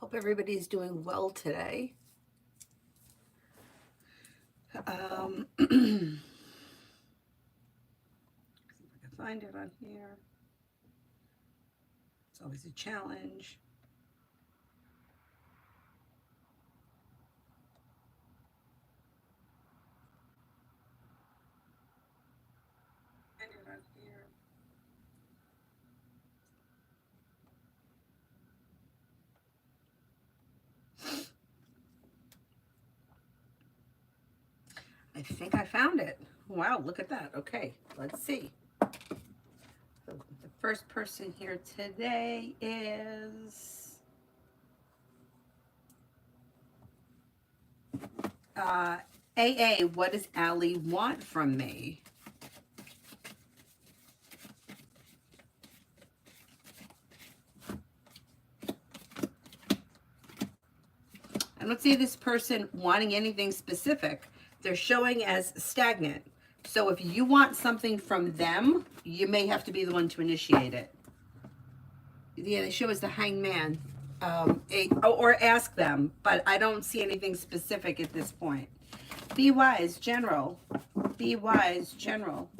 Hope everybody's doing well today. See if I can find it on here. It's always a challenge. Find it on here. I think I found it. Wow, look at that. Okay, let's see. So the first person here today is AA. What does Allie want from me? I don't see this person wanting anything specific. They're showing as stagnant. So if you want something from them, you may have to be the one to initiate it. Yeah, they show as the hangman. Or ask them, but I don't see anything specific at this point. Be wise, general. Be wise, general.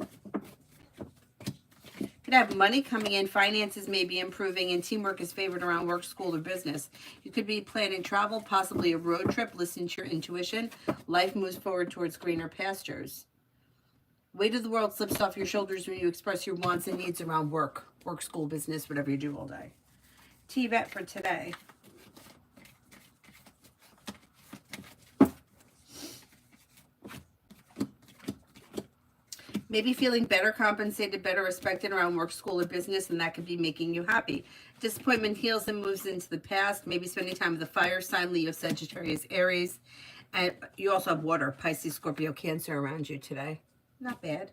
Could have money coming in, finances may be improving, and teamwork is favored around work, school, or business. You could be planning travel, possibly a road trip. Listen to your intuition. Life moves forward towards greener pastures. Weight of the world slips off your shoulders when you express your wants and needs around work, school, business, whatever you do all day. TVET for today. Maybe feeling better compensated, better respected around work, school, or business, and that could be making you happy. Disappointment heals and moves into the past. Maybe spending time with the fire sign, Leo, Sagittarius, Aries. And you also have water, Pisces, Scorpio, Cancer around you today. Not bad.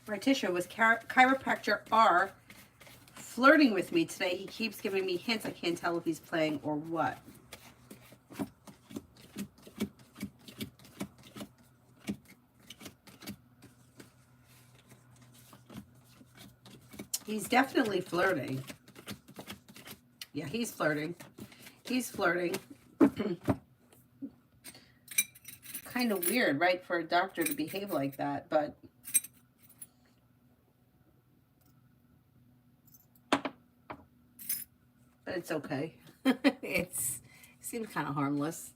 Morticia, was chiropractor R flirting with me today? He keeps giving me hints. I can't tell if he's playing or what. He's definitely flirting. Yeah, he's flirting. He's flirting. Kind of weird, right, for a doctor to behave like that, but it's okay. It seems kind of harmless.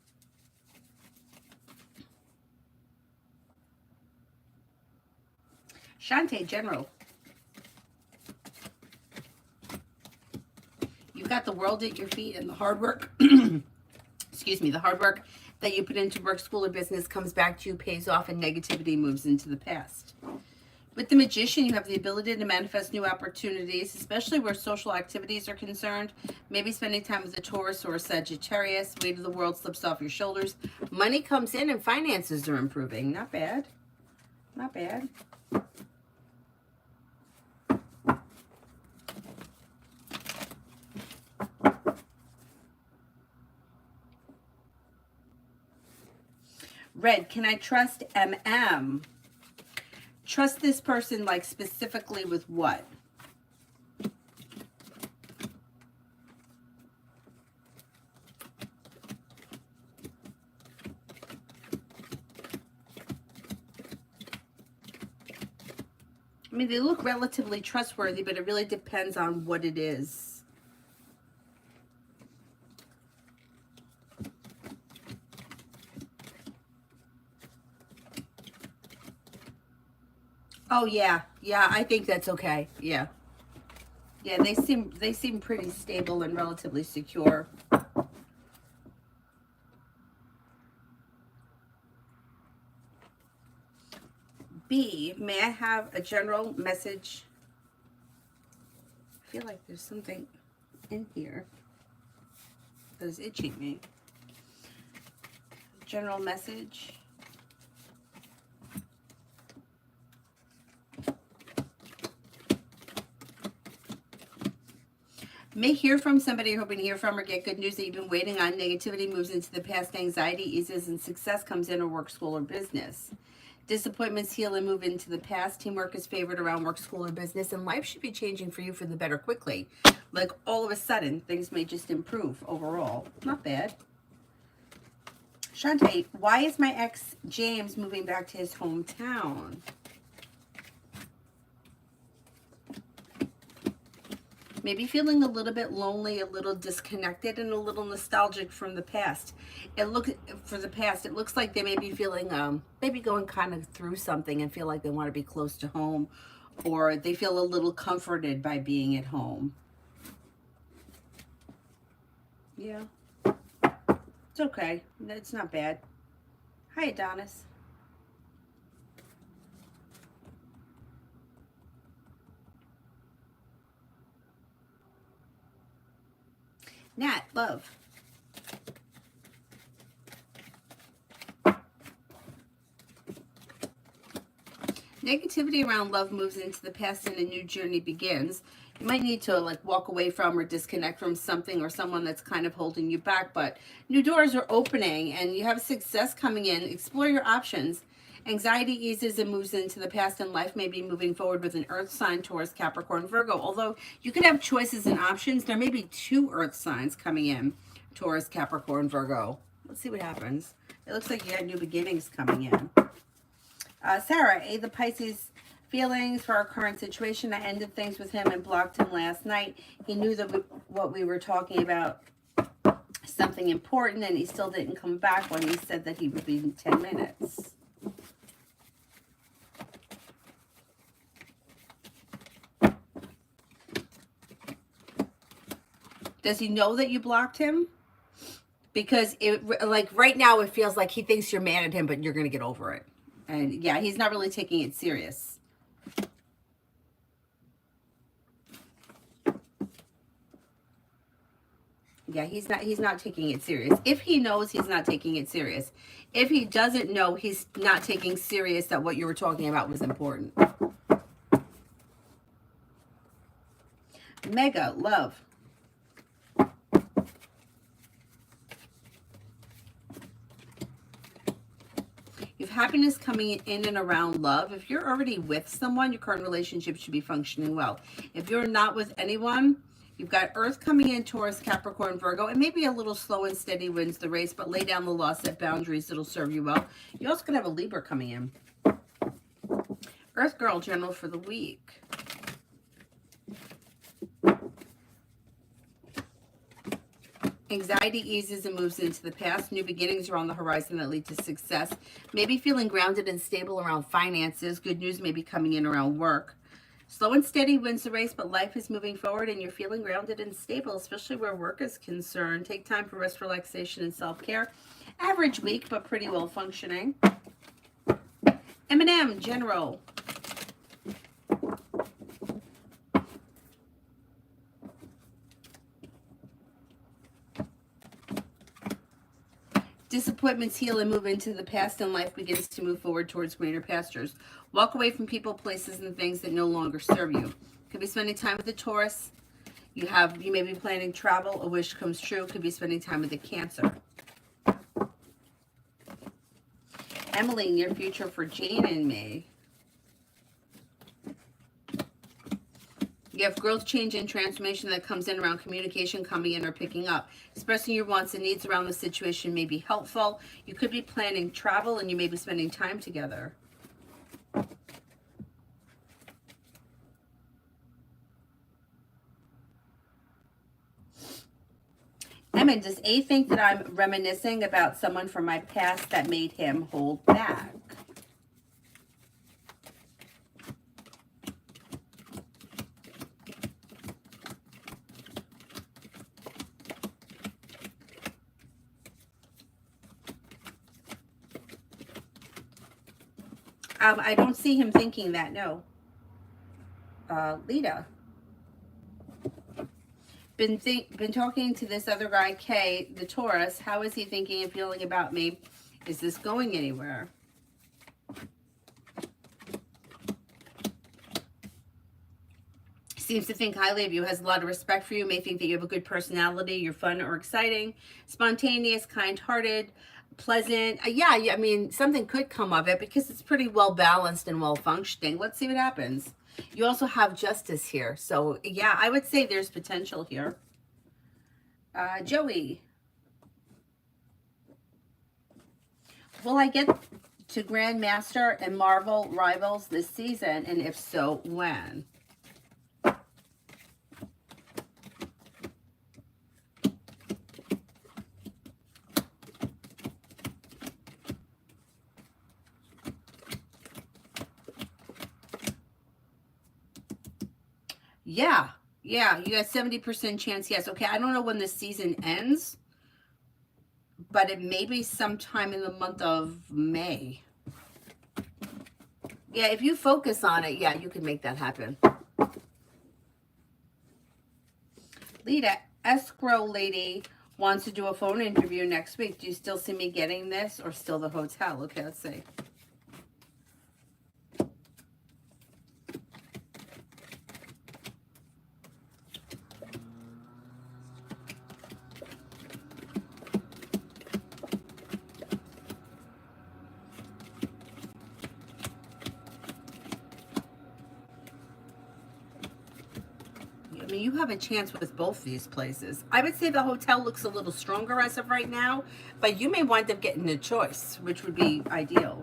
Shantae, general. You've got the world at your feet, and the hard work, excuse me, the hard work that you put into work, school, or business comes back to you, pays off, and negativity moves into the past. With the Magician, you have the ability to manifest new opportunities, especially where social activities are concerned. Maybe spending time with a Taurus or a Sagittarius. Weight of the world slips off your shoulders. Money comes in and finances are improving. Not bad. Not bad. Red, can I trust MM? Trust this person, like, specifically with what? I mean, they look relatively trustworthy, but it really depends on what it is. Oh yeah, yeah, I think that's okay. Yeah. Yeah, they seem pretty stable and relatively secure. B, may I have a general message? I feel like there's something in here that is itching me. General message. May hear from somebody you're hoping to hear from or get good news that you've been waiting on. Negativity moves into the past. Anxiety eases and success comes in or work, school, or business. Disappointments heal and move into the past. Teamwork is favored around work, school, or business. And life should be changing for you for the better quickly. Like all of a sudden, things may just improve overall. Not bad. Shantae, why is my ex James moving back to his hometown? Maybe feeling a little bit lonely, a little disconnected, and a little nostalgic from the past. It looks like they may be feeling, maybe going kind of through something and feel like they want to be close to home, or they feel a little comforted by being at home. Yeah, it's okay. It's not bad. Hi, Adonis. Nat, love. Negativity around love moves into the past and a new journey begins. You might need to like walk away from or disconnect from something or someone that's kind of holding you back, but new doors are opening and you have success coming in. Explore your options. Anxiety eases and moves into the past, and life may be moving forward with an earth sign, Taurus, Capricorn, Virgo. Although you could have choices and options, there may be 2 earth signs coming in, Taurus, Capricorn, Virgo. Let's see what happens. It looks like you got new beginnings coming in. Sarah, the Pisces, feelings for our current situation. I ended things with him and blocked him last night. He knew that what we were talking about, something important, and he still didn't come back when he said that he would be in 10 minutes. Does he know that you blocked him? Because like right now it feels like he thinks you're mad at him, but you're going to get over it. And yeah, he's not really taking it serious. Yeah, he's not taking it serious. If he knows, he's not taking it serious. If he doesn't know, he's not taking serious that what you were talking about was important. Mega, love. You have happiness coming in and around love. If you're already with someone, your current relationship should be functioning well. If you're not with anyone, you've got Earth coming in, Taurus, Capricorn, Virgo. It may be a little slow and steady wins the race, but lay down the law, set boundaries that'll serve you well. You also could have a Libra coming in. Earth Girl General for the week. Anxiety eases and moves into the past. New beginnings are on the horizon that lead to success. Maybe feeling grounded and stable around finances. Good news may be coming in around work. Slow and steady wins the race, but life is moving forward and you're feeling grounded and stable, especially where work is concerned. Take time for rest, relaxation, and self-care. Average week, but pretty well functioning. M&M, General. Disappointments heal and move into the past, and life begins to move forward towards greener pastures. Walk away from people, places, and things that no longer serve you. Could be spending time with the Taurus. You may be planning travel. A wish comes true. Could be spending time with the Cancer. Emily, near future for Jane and me. You have growth, change, and transformation that comes in around communication, coming in or picking up. Expressing your wants and needs around the situation may be helpful. You could be planning travel and you may be spending time together. Emma, does A think that I'm reminiscing about someone from my past that made him hold back? I don't see him thinking that, no. Lita. Been talking to this other guy, Kay, the Taurus. How is he thinking and feeling about me? Is this going anywhere? See, Seems to think highly of you, has a lot of respect for you, may think that you have a good personality, you're fun or exciting, spontaneous, kind-hearted, pleasant. I mean, something could come of it because it's pretty well balanced and well functioning. Let's see what happens. You also have justice here. So yeah, I would say there's potential here. Joey, will I get to Grandmaster and Marvel Rivals this season? And if so, when? Yeah, you got 70% chance, yes. Okay, I don't know when the season ends, but it may be sometime in the month of May. Yeah, if you focus on it, yeah, you can make that happen. Lita, escrow lady wants to do a phone interview next week. Do you still see me getting this or still the hotel? Okay, let's see. I mean, you have a chance with both these places. I would say the hotel looks a little stronger as of right now, but you may wind up getting a choice, which would be ideal.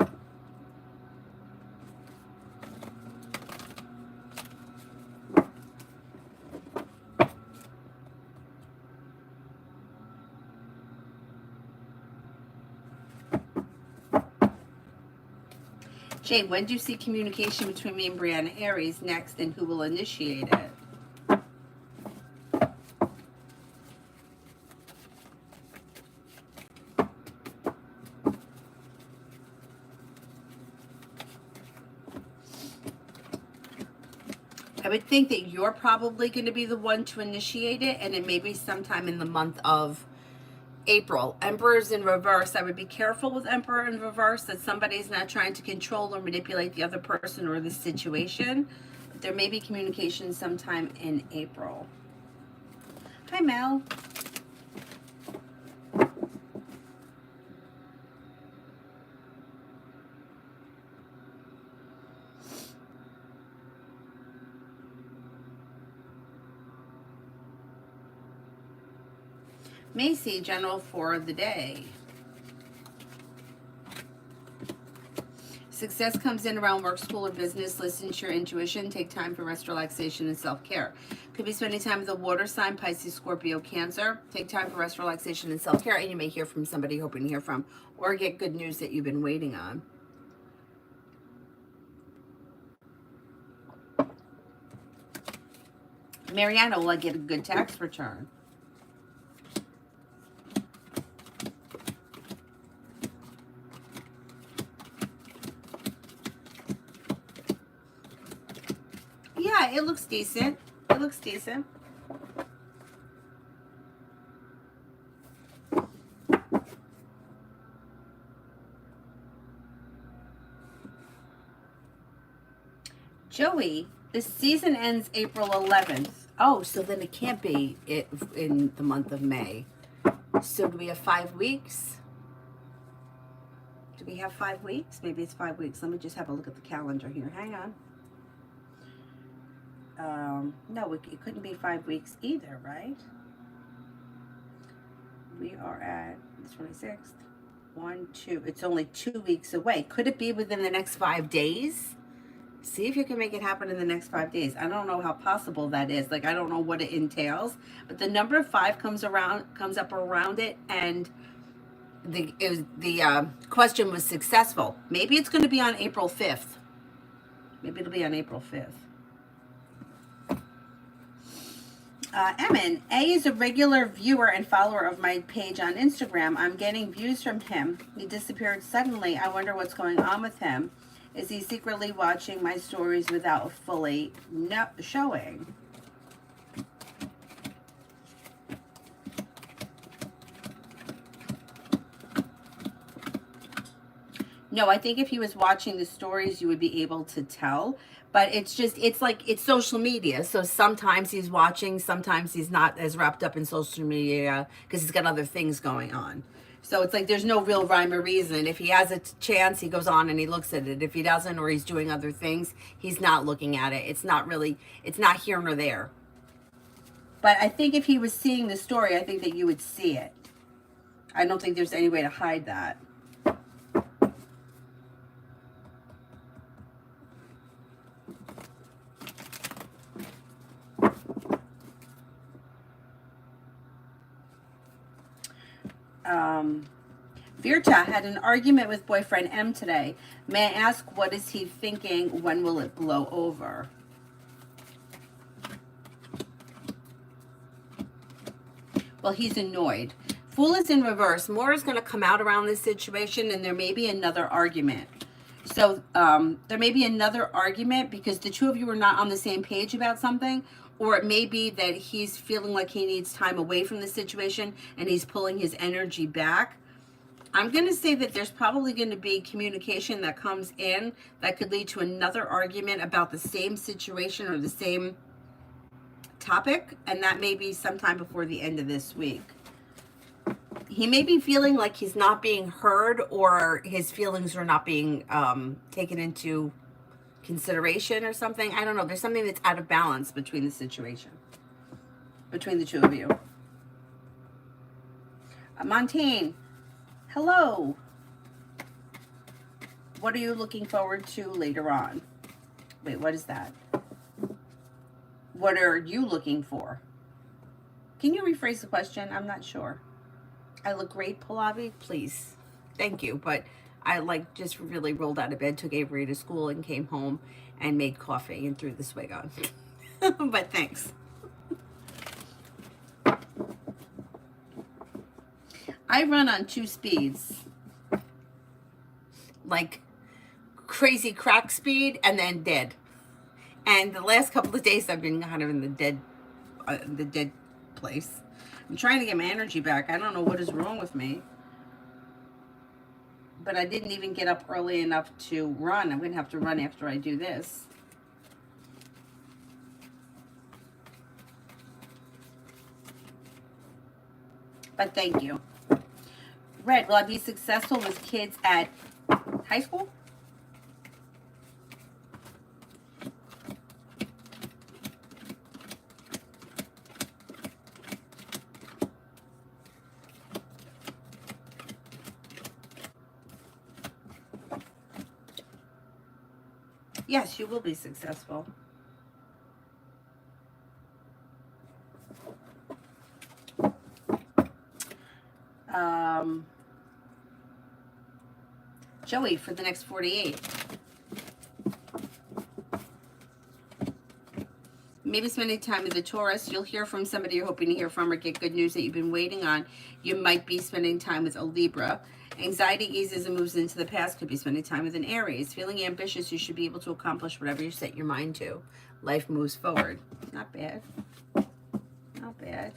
Jay, when do you see communication between me and Brianna Aries next, and who will initiate it? I would think that you're probably going to be the one to initiate it, and it may be sometime in the month of April. Emperor's in reverse. I would be careful with Emperor in reverse that somebody's not trying to control or manipulate the other person or the situation. But there may be communication sometime in April. Hi, Mel. Macy, general for the day. Success comes in around work, school, or business. Listen to your intuition. Take time for rest, relaxation, and self-care. Could be spending time with a water sign, Pisces, Scorpio, Cancer. Take time for rest, relaxation, and self-care. And you may hear from somebody you're hoping to hear from, or get good news that you've been waiting on. Mariana, will I get a good tax return? Yeah, it looks decent. It looks decent. Joey, the season ends April 11th. Oh, so then it can't be in the month of May. So do we have 5 weeks? Do we have 5 weeks? Maybe it's 5 weeks. Let me just have a look at the calendar here. Hang on. No, it couldn't be 5 weeks either, right? We are at the 26th. 1, 2. It's only 2 weeks away. Could it be within the next 5 days? See if you can make it happen in the next 5 days. I don't know how possible that is. Like, I don't know what it entails, but the number 5 comes up around it, and the question was successful. Maybe it's going to be on April 5th. Maybe it'll be on April 5th. Emin, A is a regular viewer and follower of my page on Instagram. I'm getting views from him. He disappeared suddenly. I wonder what's going on with him. Is he secretly watching my stories without fully showing? No, I think if he was watching the stories, you would be able to tell. But it's just, it's like, it's social media. So sometimes he's watching, sometimes he's not as wrapped up in social media because he's got other things going on. So it's like there's no real rhyme or reason. If he has a chance, he goes on and he looks at it. If he doesn't, or he's doing other things, he's not looking at it. It's not really, it's not here nor there. But I think if he was seeing the story, I think that you would see it. I don't think there's any way to hide that. Virta had an argument with boyfriend M today. May I ask, what is he thinking? When will it blow over? Well, he's annoyed. Fool is in reverse. More is going to come out around this situation, and there may be another argument. So there may be another argument because the two of you are not on the same page about something, or it may be that he's feeling like he needs time away from the situation and he's pulling his energy back. I'm going to say that there's probably going to be communication that comes in that could lead to another argument about the same situation or the same topic, and that may be sometime before the end of this week. He may be feeling like he's not being heard, or his feelings are not being taken into consideration or something. I don't know. There's something that's out of balance between the situation, between the two of you. Montaigne, hello. What are you looking forward to later on? Wait, what is that? What are you looking for? Can you rephrase the question? I'm not sure. I look great, Pallavi? Please. Thank you. But I just really rolled out of bed, took Avery to school and came home and made coffee and threw the swig on. But thanks. I run on 2 speeds. Like crazy crack speed and then dead. And the last couple of days I've been kind of in the dead place. I'm trying to get my energy back. I don't know what is wrong with me. But I didn't even get up early enough to run. I'm going to have to run after I do this. But thank you. Red, will I be successful with kids at high school? Yes, you will be successful. Joey, for the next 48. Maybe spending time with the Taurus. You'll hear from somebody you're hoping to hear from or get good news that you've been waiting on. You might be spending time with a Libra. Anxiety eases and moves into the past. Could be spending time with an Aries. Feeling ambitious. You should be able to accomplish whatever you set your mind to. Life moves forward. Not bad. Not bad.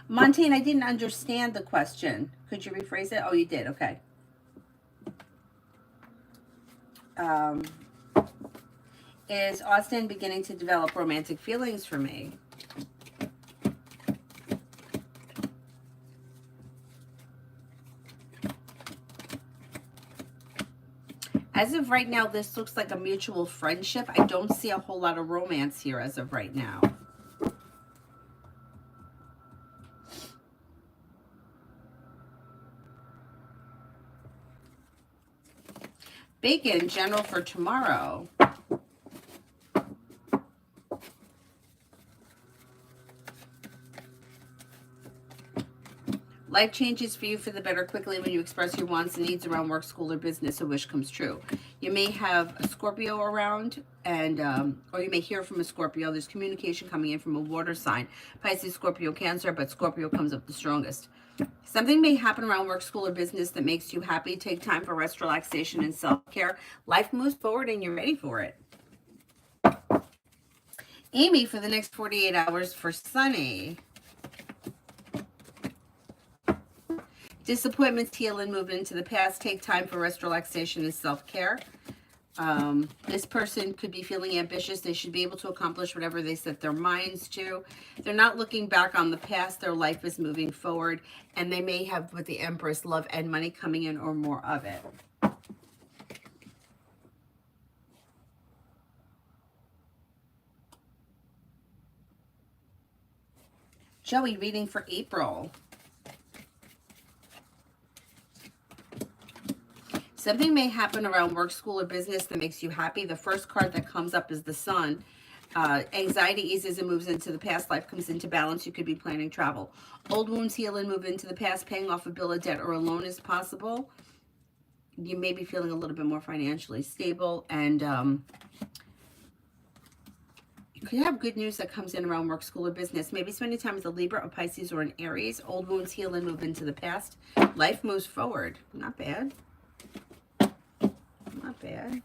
Montaigne, I didn't understand the question. Could you rephrase it? Oh, you did. Okay. Is Austin beginning to develop romantic feelings for me? As of right now, this looks like a mutual friendship. I don't see a whole lot of romance here as of right now. Bacon, general for tomorrow. Life changes for you for the better quickly when you express your wants and needs around work, school, or business. A wish comes true. You may have a Scorpio around, and or you may hear from a Scorpio. There's communication coming in from a water sign. Pisces, Scorpio, Cancer, but Scorpio comes up the strongest. Something may happen around work, school, or business that makes you happy. Take time for rest, relaxation, and self-care. Life moves forward, and you're ready for it. Amy, for the next 48 hours for Sunny. Disappointments heal and move into the past. Take time for rest, relaxation, and self-care. This person could be feeling ambitious. They should be able to accomplish whatever they set their minds to. They're not looking back on the past. Their life is moving forward, and they may have, with the Empress, love and money coming in or more of it. Joey, reading for April. Something may happen around work, school, or business that makes you happy. The first card that comes up is the Sun. Anxiety eases and moves into the past. Life comes into balance. You could be planning travel. Old wounds heal and move into the past. Paying off a bill of debt or a loan is possible. You may be feeling a little bit more financially stable. And you could have good news that comes in around work, school, or business. Maybe spending time with a Libra, a Pisces, or an Aries. Old wounds heal and move into the past. Life moves forward. Not bad. Not bad.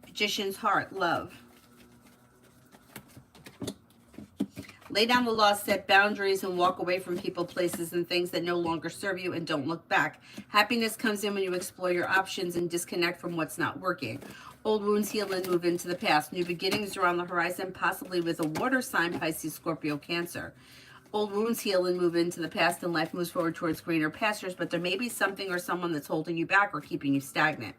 Magician's heart, love. Lay down the law, set boundaries, and walk away from people, places, and things that no longer serve you, and don't look back. Happiness comes in when you explore your options and disconnect from what's not working. Old wounds heal and move into the past. New beginnings are on the horizon, possibly with a water sign, Pisces, Scorpio, Cancer. Old wounds heal and move into the past, and life moves forward towards greener pastures, but there may be something or someone that's holding you back or keeping you stagnant.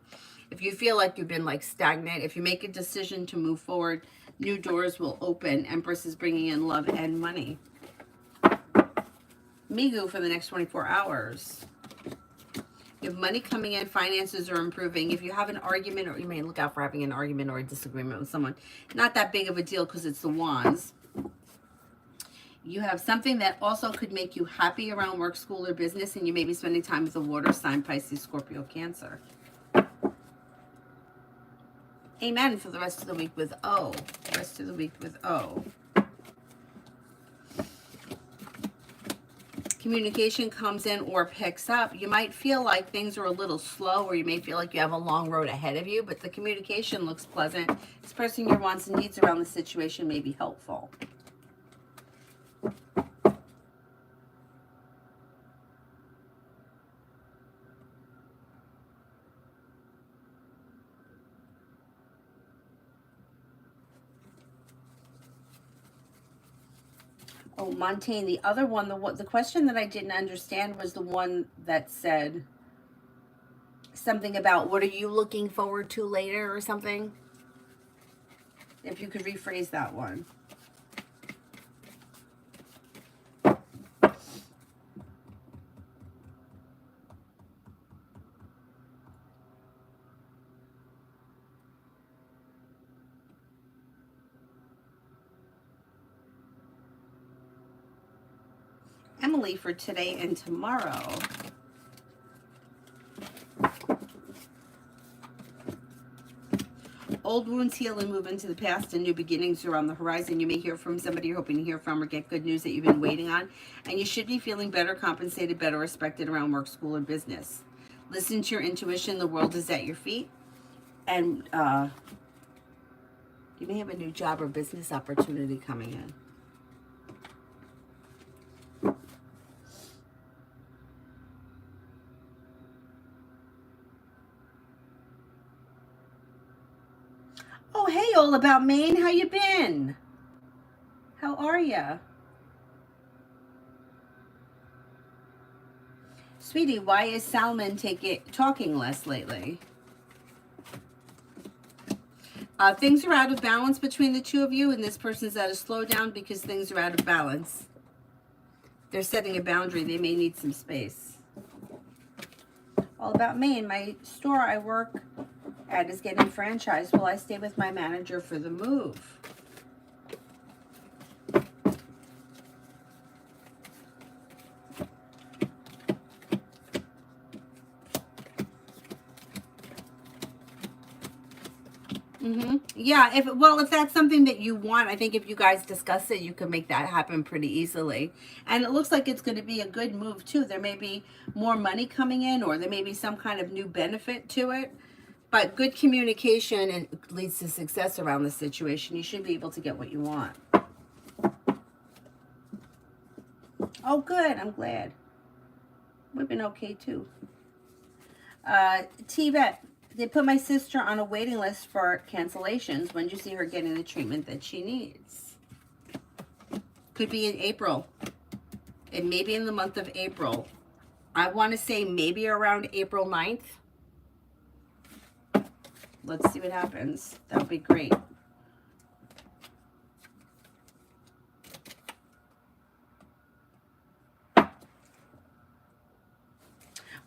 If you feel like you've been stagnant, if you make a decision to move forward, new doors will open. Empress is bringing in love and money. Migu for the next 24 hours. You have money coming in, finances are improving. If you have an argument, or you may look out for having an argument or a disagreement with someone, not that big of a deal because it's the Wands. You have something that also could make you happy around work, school, or business, and you may be spending time with a water sign, Pisces, Scorpio, Cancer. Amen for the rest of the week with O. The rest of the week with O. Communication comes in or picks up. You might feel like things are a little slow, or you may feel like you have a long road ahead of you, but the communication looks pleasant. Expressing your wants and needs around the situation may be helpful. Oh, Montaigne, the other one, the question that I didn't understand was the one that said something about what are you looking forward to later or something. If you could rephrase that one. Emily for today and tomorrow. Old wounds heal and move into the past, and new beginnings are on the horizon. You may hear from somebody you're hoping to hear from, or get good news that you've been waiting on. And you should be feeling better compensated, better respected around work, school, and business. Listen to your intuition. The world is at your feet. And you may have a new job or business opportunity coming in. Oh, hey, all about Maine. How you been? How are ya? Sweetie, why is Salmon talking less lately? Things are out of balance between the two of you, and this person's at a slowdown because things are out of balance. They're setting a boundary. They may need some space. All about Maine. My store I work at is getting franchised. Will I stay with my manager for the move? Yeah, if that's something that you want, I think if you guys discuss it, you can make that happen pretty easily. And it looks like it's going to be a good move too. There may be more money coming in, or there may be some kind of new benefit to it. But good communication and leads to success around the situation. You should be able to get what you want. Oh, good. I'm glad. We've been okay too. T-Vet, they put my sister on a waiting list for cancellations. When do you see her getting the treatment that she needs? Could be in April. It may be in the month of April. I want to say maybe around April 9th. Let's see what happens. That would be great.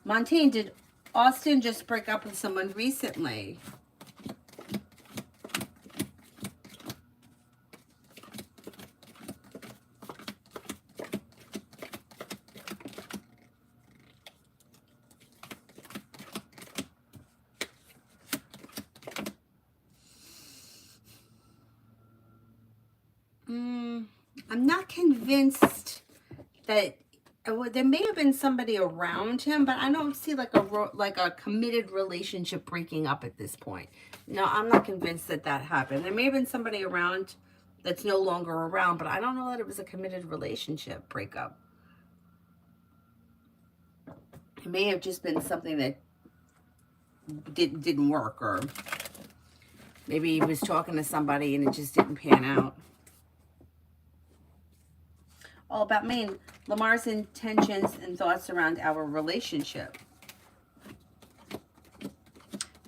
Montaigne, did Austin just break up with someone recently? I'm not convinced that there may have been somebody around him, but I don't see like a committed relationship breaking up at this point. No, I'm not convinced that that happened. There may have been somebody around that's no longer around, but I don't know that it was a committed relationship breakup. It may have just been something that didn't work, or maybe he was talking to somebody and it just didn't pan out. All about Maine. Lamar's intentions and thoughts around our relationship.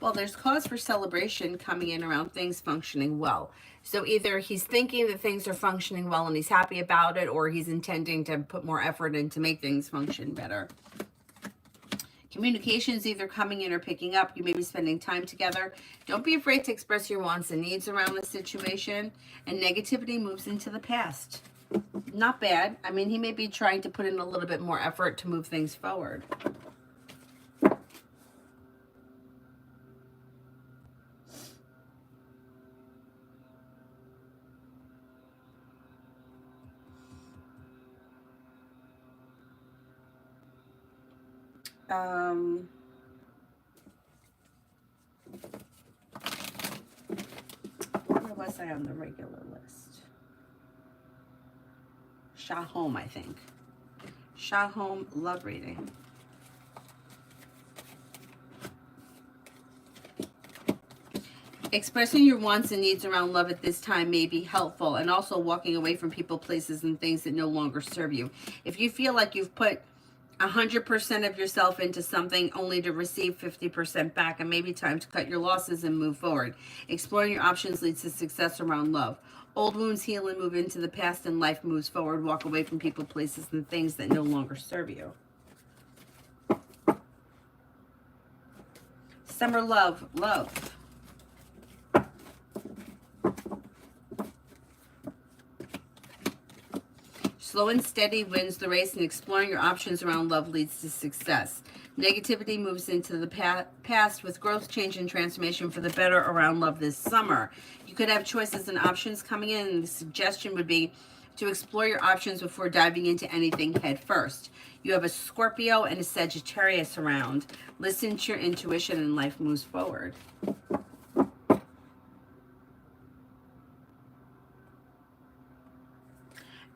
Well, there's cause for celebration coming in around things functioning well. So either he's thinking that things are functioning well and he's happy about it, or he's intending to put more effort in to make things function better. Communication's either coming in or picking up. You may be spending time together. Don't be afraid to express your wants and needs around the situation. And negativity moves into the past. Not bad. I mean, he may be trying to put in a little bit more effort to move things forward. Where was I on the regular list? Shahom, I think. Shahom, love reading. Expressing your wants and needs around love at this time may be helpful, and also walking away from people, places, and things that no longer serve you. If you feel like you've put 100% of yourself into something only to receive 50% back, and maybe time to cut your losses and move forward. Exploring your options leads to success around love. Old wounds heal and move into the past, and life moves forward. Walk away from people, places, and things that no longer serve you. Summer love, love. Slow and steady wins the race, and exploring your options around love leads to success. Negativity moves into the past, with growth, change, and transformation for the better around love this summer. You could have choices and options coming in, and the suggestion would be to explore your options before diving into anything head first. You have a Scorpio and a Sagittarius around. Listen to your intuition, and life moves forward.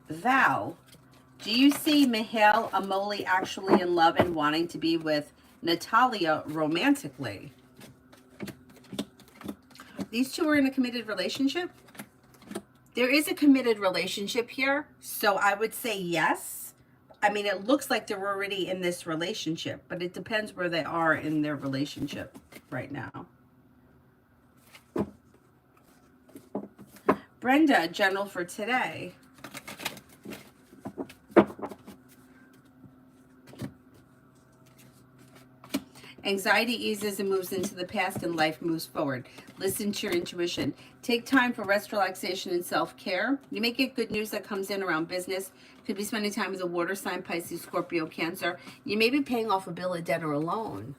Val, do you see Mihail Amoli actually in love and wanting to be with Natalia romantically? These two are in a committed relationship? There is a committed relationship here, so I would say yes. I mean, it looks like they're already in this relationship, but it depends where they are in their relationship right now. Brenda, general for today. Anxiety eases and moves into the past, and life moves forward. Listen to your intuition. Take time for rest, relaxation, and self-care. You may get good news that comes in around business. Could be spending time with a water sign, Pisces, Scorpio, Cancer. You may be paying off a bill of debt or a loan.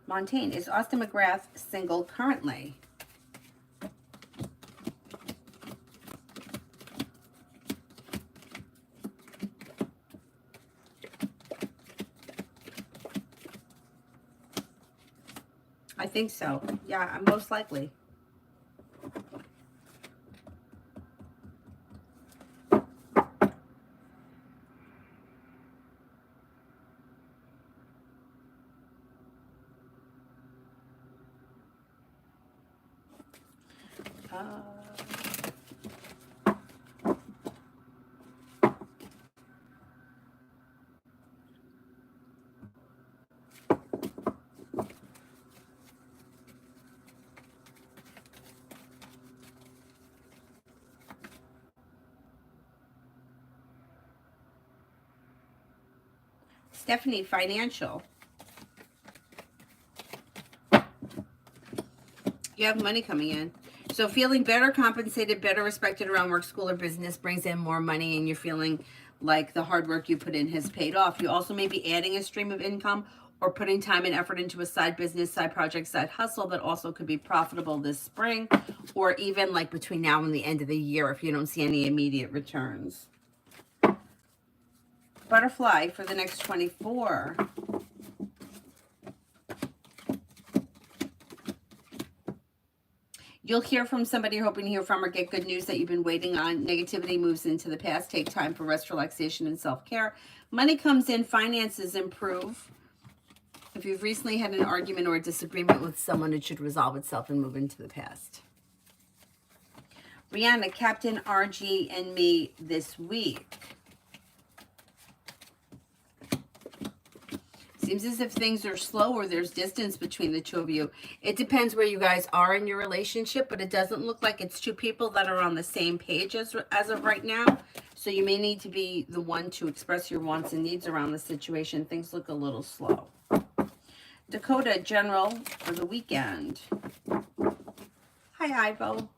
Montaigne, is Austin McGrath single currently? I think so. Yeah, most likely. Stephanie, financial. You have money coming in. So feeling better compensated, better respected around work, school, or business brings in more money, and you're feeling like the hard work you put in has paid off. You also may be adding a stream of income or putting time and effort into a side business, side project, side hustle that also could be profitable this spring, or even like between now and the end of the year if you don't see any immediate returns. Butterfly for the next 24. You'll hear from somebody you're hoping to hear from or get good news that you've been waiting on. Negativity moves into the past. Take time for rest, relaxation, and self-care. Money comes in. Finances improve. If you've recently had an argument or a disagreement with someone, it should resolve itself and move into the past. Rihanna, Captain RG and me this week. Seems as if things are slow or there's distance between the two of you. It depends where you guys are in your relationship, but it doesn't look like it's two people that are on the same page as of right now. So you may need to be the one to express your wants and needs around the situation. Things look a little slow. Dakota, general for the weekend. Hi, Ivo.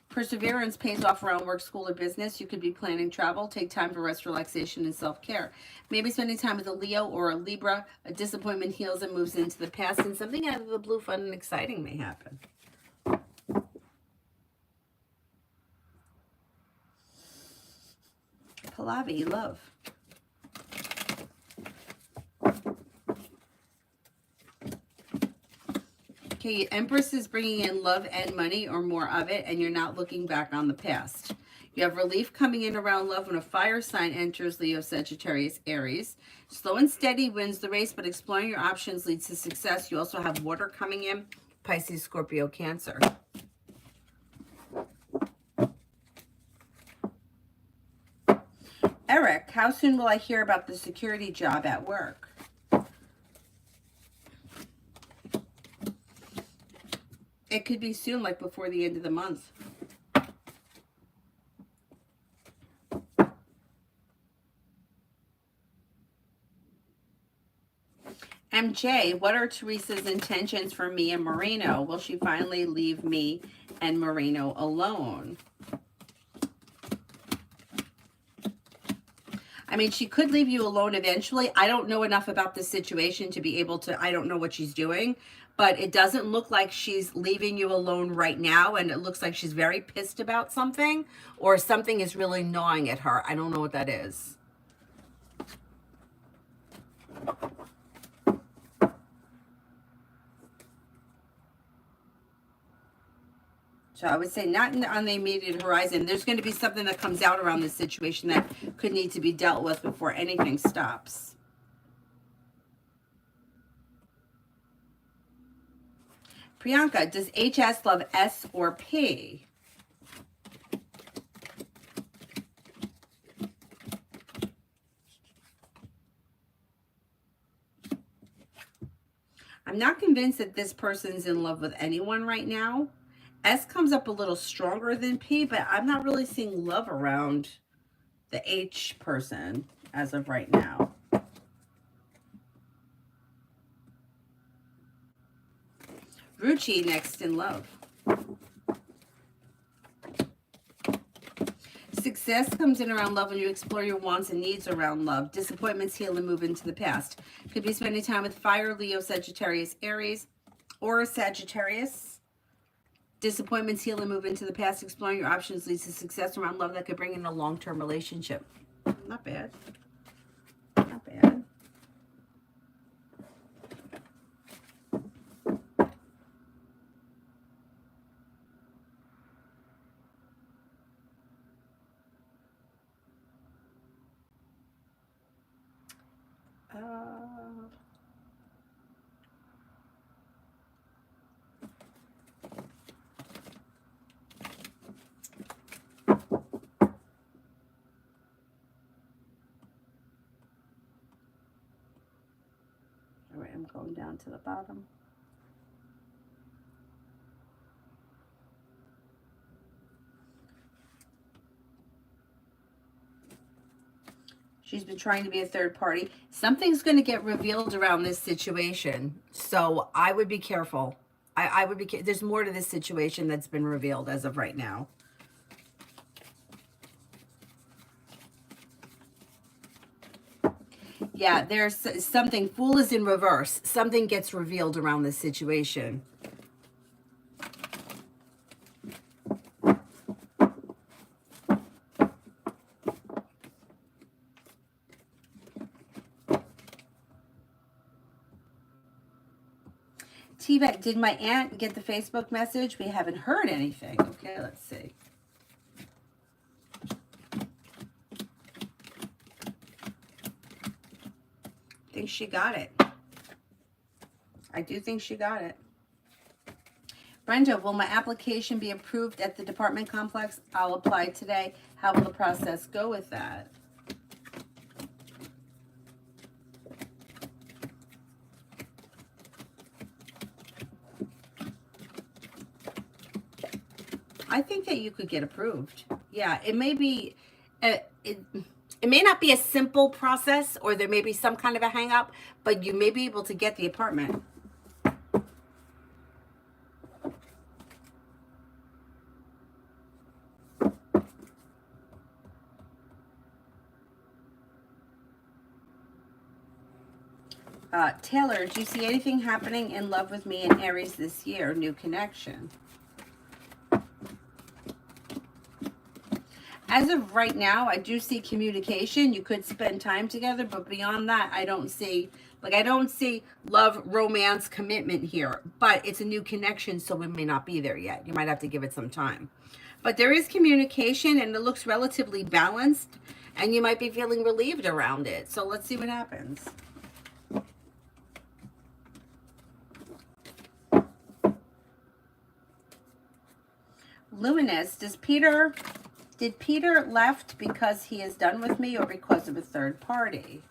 Perseverance pays off around work, school, or business. You could be planning travel. Take time for rest, relaxation, and self-care. Maybe spending time with a Leo or a Libra. A disappointment heals and moves into the past, and something out of the blue, fun and exciting may happen. Pallavi, love. Okay, Empress is bringing in love and money or more of it, and you're not looking back on the past. You have relief coming in around love when a fire sign enters Leo, Sagittarius, Aries. Slow and steady wins the race, but exploring your options leads to success. You also have water coming in, Pisces, Scorpio, Cancer. Eric, how soon will I hear about the security job at work? It could be soon, like before the end of the month. MJ, what are Teresa's intentions for me and Marino? Will she finally leave me and Marino alone? I mean, she could leave you alone eventually. I don't know enough about the situation to be able to, I don't know what she's doing, but it doesn't look like she's leaving you alone right now. And it looks like she's very pissed about something, or something is really gnawing at her. I don't know what that is. So I would say not on the immediate horizon. There's going to be something that comes out around this situation that could need to be dealt with before anything stops. Priyanka, does HS love S or P? I'm not convinced that this person's in love with anyone right now. S comes up a little stronger than P, but I'm not really seeing love around the H person as of right now. Ruchi, next in love. 6 Success comes in around love when you explore your wants and needs around love. Disappointments heal and move into the past. Could be spending time with fire, Leo, Sagittarius, Aries, or Sagittarius. Disappointments heal and move into the past. Exploring your options leads to success around love that could bring in a long-term relationship. Not bad. Not bad. All right, I'm going down to the bottom. She's been trying to be a third party. Something's going to get revealed around this situation. So I would be careful. I would be, there's more to this situation that's been revealed as of right now. Yeah, there's something, Fool is in reverse. Something gets revealed around this situation. T-Vet, did my aunt get the Facebook message? We haven't heard anything. Okay, let's see. I think she got it. I do think she got it. Brenda, will my application be approved at the department complex? I'll apply today. How will the process go with that? I think that you could get approved. Yeah, it may be, it may not be a simple process, or there may be some kind of a hang up, but you may be able to get the apartment. Taylor, do you see anything happening in love with me in Aries this year? New connection. As of right now, I do see communication. You could spend time together, but beyond that, I don't see, I don't see love, romance, commitment here. But it's a new connection, so it may not be there yet. You might have to give it some time. But there is communication, and it looks relatively balanced, and you might be feeling relieved around it. So let's see what happens. Luminous, did Peter left because he is done with me or because of a third party?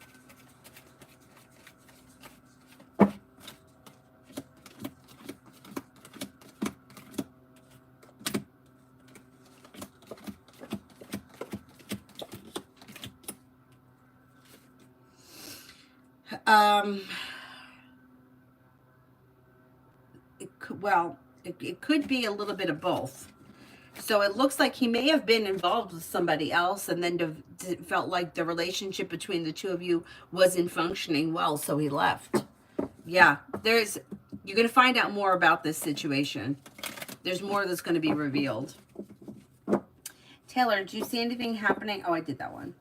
It could be a little bit of both. So it looks like he may have been involved with somebody else and then felt like the relationship between the two of you wasn't functioning well, so he left. Yeah, you're going to find out more about this situation. There's more that's going to be revealed. Taylor, do you see anything happening? Oh, I did that one.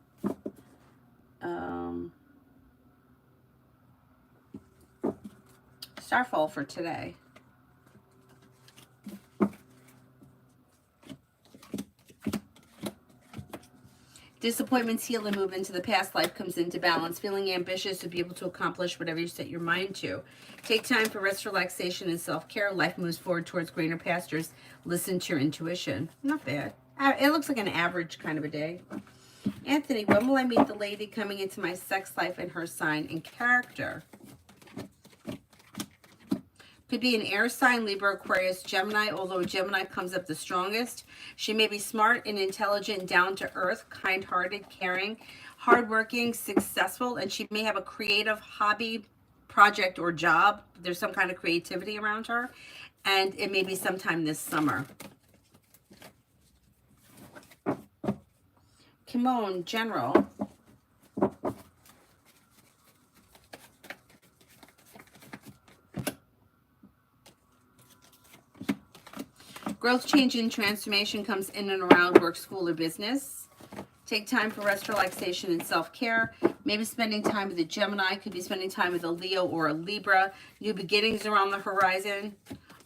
Starfall for today. Disappointments heal and move into the past. Life comes into balance. Feeling ambitious to be able to accomplish whatever you set your mind to. Take time for rest, relaxation, and self-care. Life moves forward towards greener pastures. Listen to your intuition. Not bad. It looks like an average kind of a day. Anthony, when will I meet the lady coming into my sex life and her sign and character? Could be an air sign, Libra, Aquarius, Gemini, although Gemini comes up the strongest. She may be smart and intelligent, down to earth, kind-hearted, caring, hardworking, successful, and she may have a creative hobby, project, or job. There's some kind of creativity around her, and it may be sometime this summer. Kimon, general. Growth, change, and transformation comes in and around work, school, or business. Take time for rest, relaxation, and self-care. Maybe spending time with a Gemini. Could be spending time with a Leo or a Libra. New beginnings are on the horizon.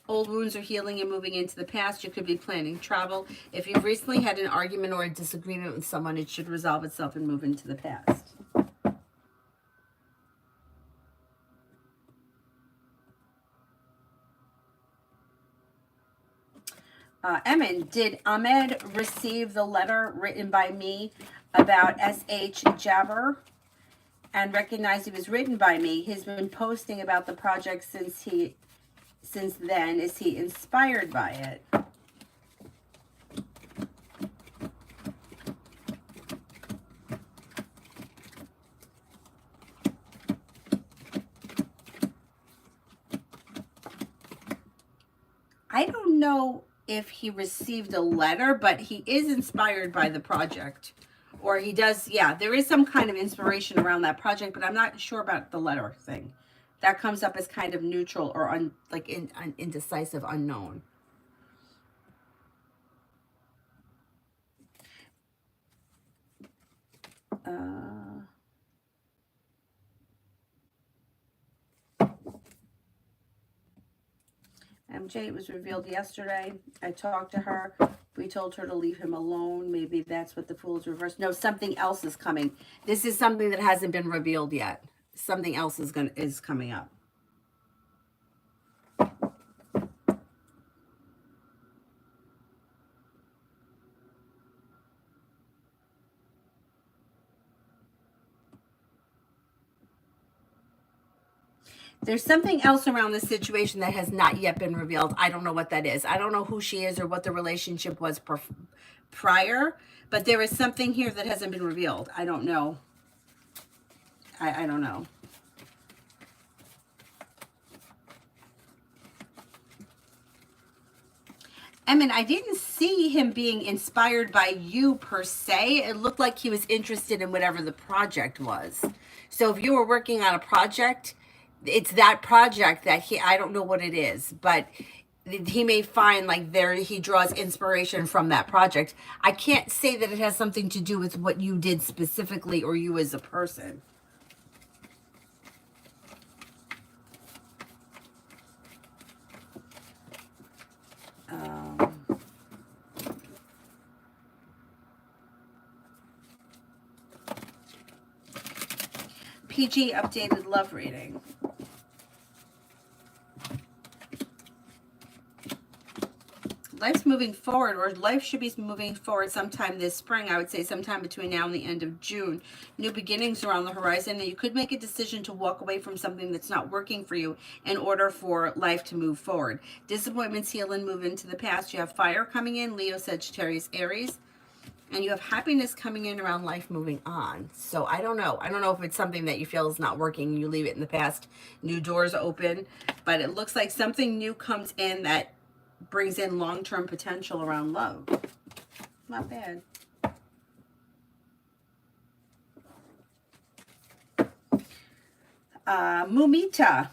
Old wounds are healing and moving into the past. You could be planning travel. If you've recently had an argument or a disagreement with someone, it should resolve itself and move into the past. Emin, did Ahmed receive the letter written by me about S.H. Jabber and recognize it was written by me? He's been posting about the project since then. Is he inspired by it? I don't know if he received a letter, but he is inspired by the project. Or he does, yeah, there is some kind of inspiration around that project, but I'm not sure about the letter thing. That comes up as kind of neutral or indecisive, unknown. MJ, it was revealed yesterday. I talked to her. We told her to leave him alone. Maybe that's what the Fool is reversed. No, something else is coming. This is something that hasn't been revealed yet. Something else is coming up. There's something else around the situation that has not yet been revealed. I don't know what that is. I don't know who she is or what the relationship was prior, but there is something here that hasn't been revealed. I don't know. I don't know. I mean, I didn't see him being inspired by you per se. It looked like he was interested in whatever the project was. So if you were working on a project, it's that project that I don't know what it is, but he may find like he draws inspiration from that project. I can't say that it has something to do with what you did specifically or you as a person. PG updated love reading. Life's moving forward, or life should be moving forward sometime this spring. I would say sometime between now and the end of June. New beginnings are on the horizon, and you could make a decision to walk away from something that's not working for you in order for life to move forward. Disappointments heal and move into the past. You have fire coming in, Leo, Sagittarius, Aries. And you have happiness coming in around life moving on. So I don't know. I don't know if it's something that you feel is not working. You leave it in the past. New doors open. But it looks like something new comes in that brings in long-term potential around love. Not bad. Mumita.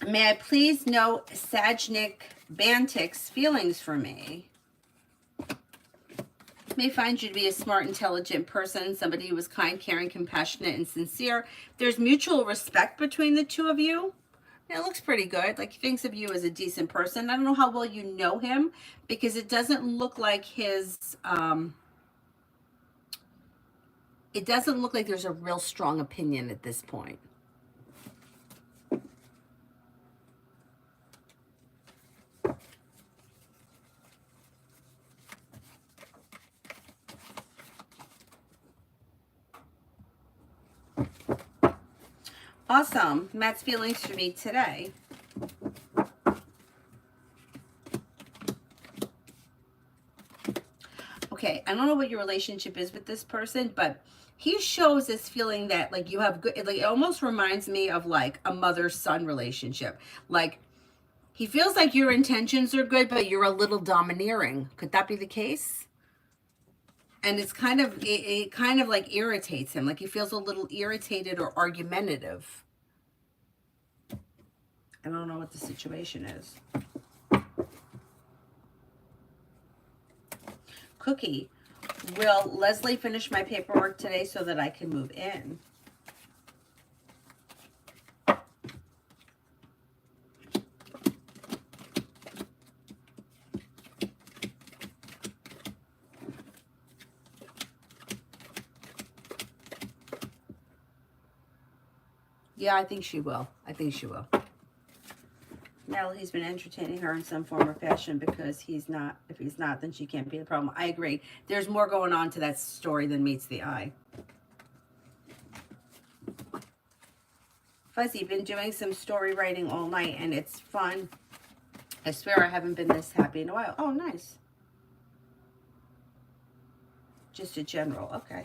May I please know Sajnik Bantik's feelings for me? May find you to be a smart, intelligent person, somebody who is kind, caring, compassionate, and sincere. There's mutual respect between the two of you. It looks pretty good. Like he thinks of you as a decent person. I don't know how well you know him because it doesn't look like his, it doesn't look like there's a real strong opinion at this point. Awesome. Matt's feelings for me today. Okay, I don't know what your relationship is with this person, but he shows this feeling that like you have good, like it almost reminds me of like a mother-son relationship. Like he feels like your intentions are good, but you're a little domineering. Could that be the case? And it's kind of, it kind of like irritates him. Like he feels a little irritated or argumentative. I don't know what the situation is. Cookie, will Leslie finish my paperwork today so that I can move in? Yeah, I think she will. I think she will. Now he's been entertaining her in some form or fashion because he's not. If he's not, then she can't be the problem. I agree. There's more going on to that story than meets the eye. Fuzzy, been doing some story writing all night and it's fun. I swear I haven't been this happy in a while. Oh, nice. Just a general. Okay.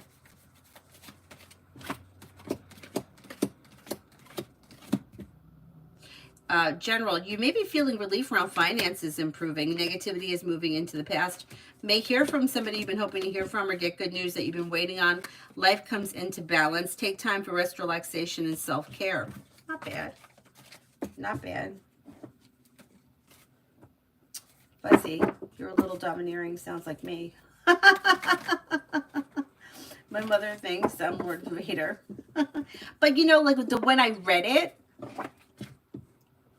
General, you may be feeling relief around finances improving. Negativity is moving into the past. May hear from somebody you've been hoping to hear from or get good news that you've been waiting on. Life comes into balance. Take time for rest, relaxation, and self-care. Not bad. Not bad. Fuzzy, you're a little domineering. Sounds like me. My mother thinks I'm more of a hater. But you know, like when I read it,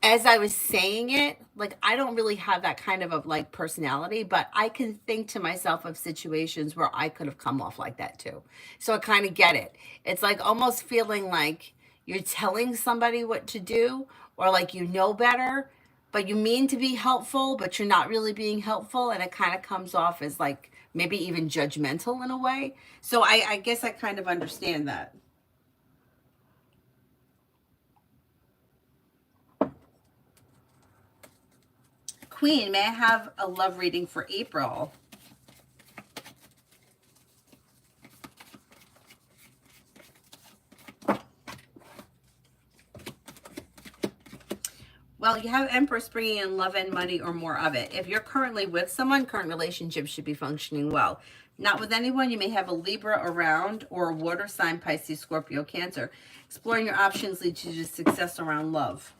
as I was saying it, like I don't really have that kind of a like personality, but I can think to myself of situations where I could have come off like that too. So I kind of get it. It's like almost feeling like you're telling somebody what to do or like you know better, but you mean to be helpful, but you're not really being helpful. And it kind of comes off as like maybe even judgmental in a way. So I guess I kind of understand that. Queen, may I have a love reading for April? Well, you have Empress bringing in love and money or more of it. If you're currently with someone, current relationship should be functioning well. Not with anyone, you may have a Libra around or a water sign, Pisces, Scorpio, Cancer. Exploring your options leads you to success around love.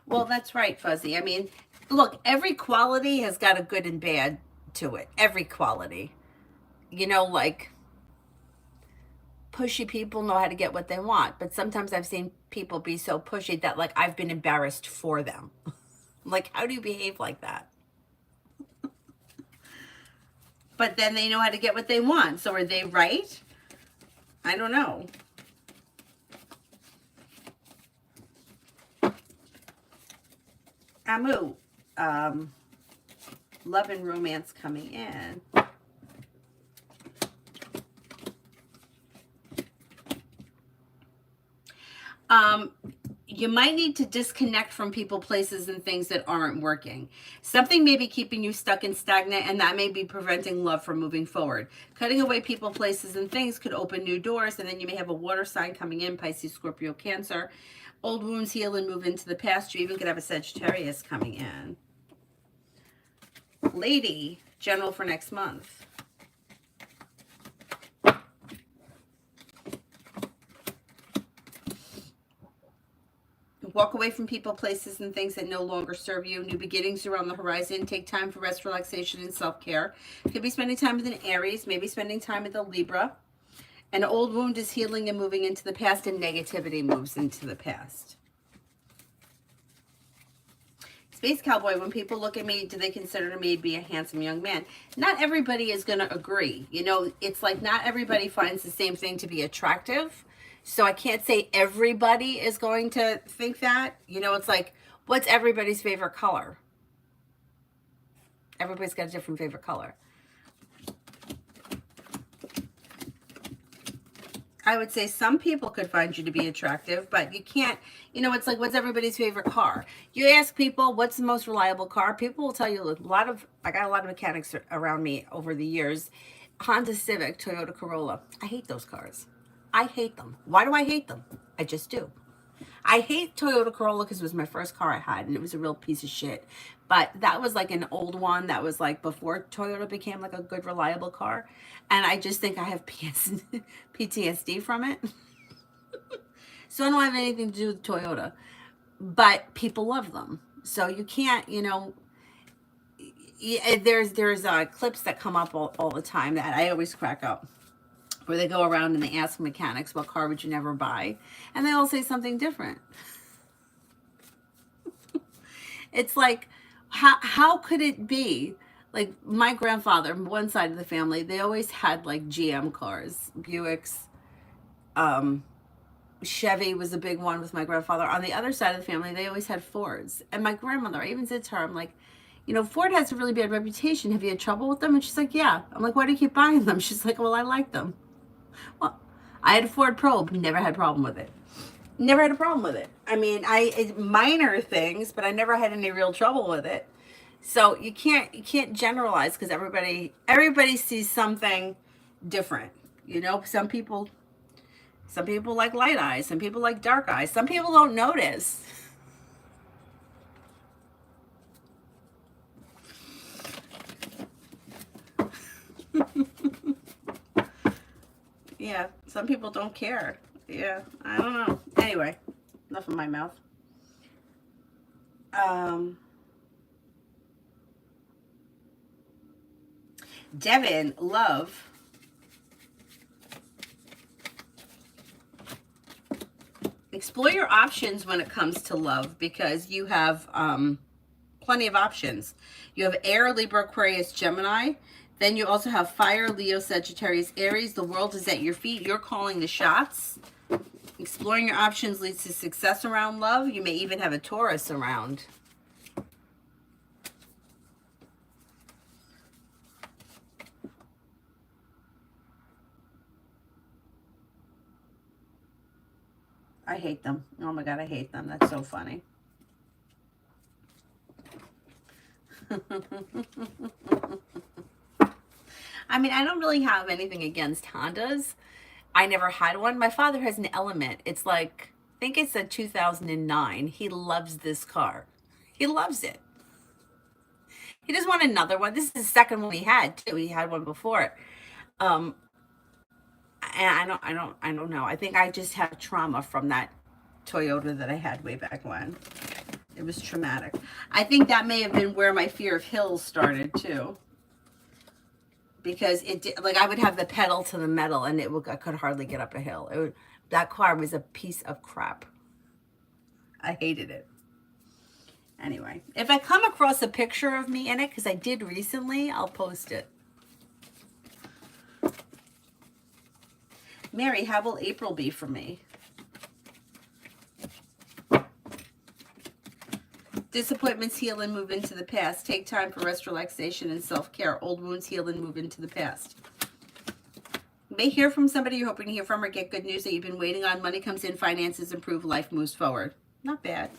Well, that's right, Fuzzy. I mean, look, every quality has got a good and bad to it. Every quality. You know, like pushy people know how to get what they want, but sometimes I've seen people be so pushy that like I've been embarrassed for them. Like, how do you behave like that? But then they know how to get what they want. So are they right? I don't know. Amu, love and romance coming in. You might need to disconnect from people, places, and things that aren't working. Something may be keeping you stuck and stagnant, and that may be preventing love from moving forward. Cutting away people, places, and things could open new doors, and then you may have a water sign coming in, Pisces, Scorpio, Cancer. Old wounds heal and move into the past. You even could have a Sagittarius coming in. Lady, general for next month. Walk away from people, places, and things that no longer serve you. New beginnings are on the horizon. Take time for rest, relaxation, and self-care. Could be spending time with an Aries, maybe spending time with a Libra. An old wound is healing and moving into the past, and negativity moves into the past. Space Cowboy, when people look at me, do they consider me to be a handsome young man? Not everybody is going to agree. You know, it's like not everybody finds the same thing to be attractive. So I can't say everybody is going to think that. You know, it's like, what's everybody's favorite color? Everybody's got a different favorite color. I would say some people could find you to be attractive, but you can't, it's like, what's everybody's favorite car? You ask people, what's the most reliable car? People will tell you I got a lot of mechanics around me over the years. Honda Civic, Toyota Corolla. I hate those cars. I hate them. Why do I hate them? I just do. I hate Toyota Corolla because it was my first car I had, and it was a real piece of shit. But that was like an old one that was like before Toyota became like a good, reliable car. And I just think I have PTSD from it. So I don't have anything to do with Toyota. But people love them. So you can't, there's clips that come up all the time that I always crack up, where they go around and they ask mechanics, what car would you never buy? And they all say something different. It's like, how could it be? Like my grandfather, one side of the family, they always had like GM cars, Buicks. Chevy was a big one with my grandfather. On the other side of the family, they always had Fords. And my grandmother, I even said to her, I'm like, Ford has a really bad reputation. Have you had trouble with them? And she's like, yeah. I'm like, why do you keep buying them? She's like, well, I like them. Well, I had a Ford Probe, never had a problem with it. Never had a problem with it. I mean, minor things, but I never had any real trouble with it. So you can't generalize, because everybody sees something different. Some people like light eyes, some people like dark eyes, some people don't notice. Yeah, some people don't care. Yeah, I don't know. Anyway, enough of my mouth. Devin, love. Explore your options when it comes to love, because you have plenty of options. You have Air, Libra, Aquarius, Gemini. Then you also have Fire, Leo, Sagittarius, Aries. The world is at your feet. You're calling the shots. Exploring your options leads to success around love. You may even have a Taurus around. I hate them. Oh my God, I hate them. That's so funny. I mean, I don't really have anything against Hondas. I never had one. My father has an Element. It's like, I think it's a 2009. He loves this car. He loves it. He doesn't want another one. This is the second one he had too. He had one before. And I don't know. I think I just have trauma from that Toyota that I had way back when. It was traumatic. I think that may have been where my fear of hills started too. Because like I would have the pedal to the metal, and I could hardly get up a hill. That car was a piece of crap. I hated it. Anyway, if I come across a picture of me in it, because I did recently, I'll post it. Mary, how will April be for me? Disappointments heal and move into the past. Take time for rest, relaxation, and self-care. Old wounds heal and move into the past. You may hear from somebody you're hoping to hear from, or get good news that you've been waiting on. Money comes in, finances improve, life moves forward. Not bad.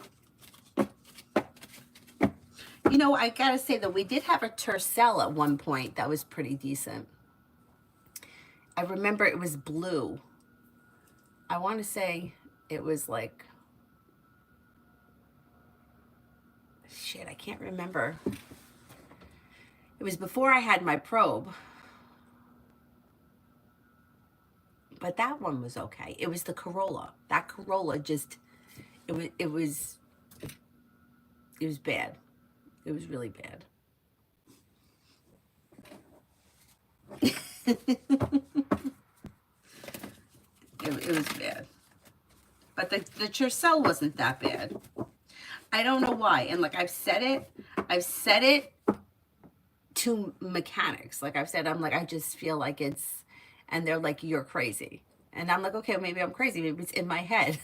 I gotta say that we did have a Tercel at one point that was pretty decent. I remember it was blue. I want to say it was like, shit, I can't remember. It was before I had my Probe. But that one was okay. It was the Corolla. That Corolla just, it was bad. It was really bad. It was bad. But the Tercel wasn't that bad. I don't know why. And like I've said it to mechanics. Like I've said, I'm like, I just feel like and they're like, you're crazy. And I'm like, okay, maybe I'm crazy. Maybe it's in my head.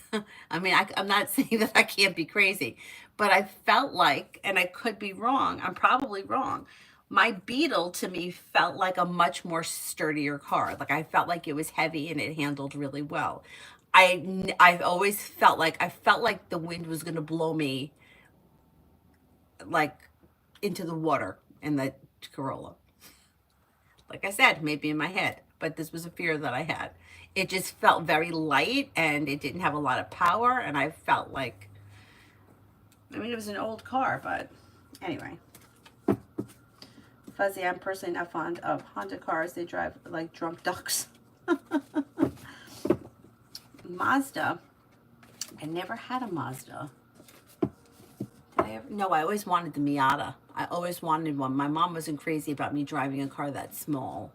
I mean, I'm not saying that I can't be crazy, but I felt like, and I could be wrong, I'm probably wrong, My Beetle to me felt like a much more sturdier car. Like I felt like it was heavy and it handled really well. I've always felt like the wind was going to blow me like into the water in the Corolla. Like I said, maybe in my head, but this was a fear that I had. It just felt very light and it didn't have a lot of power, and I felt like, I mean, it was an old car, but anyway. Fuzzy, I'm personally not fond of Honda cars. They drive like drunk ducks. Mazda. I never had a Mazda. No, I always wanted the Miata. I always wanted one. My mom wasn't crazy about me driving a car that small.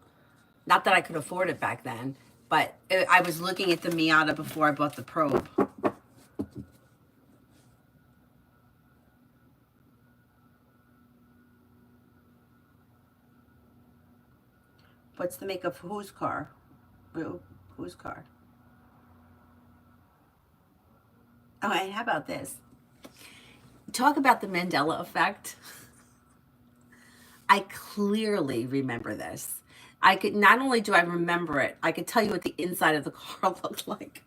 Not that I could afford it back then, but I was looking at the Miata before I bought the Probe. What's the make of whose car? Whose car? Oh, and how about this? Talk about the Mandela effect. I clearly remember this. I could, not only do I remember it, I could tell you what the inside of the car looked like.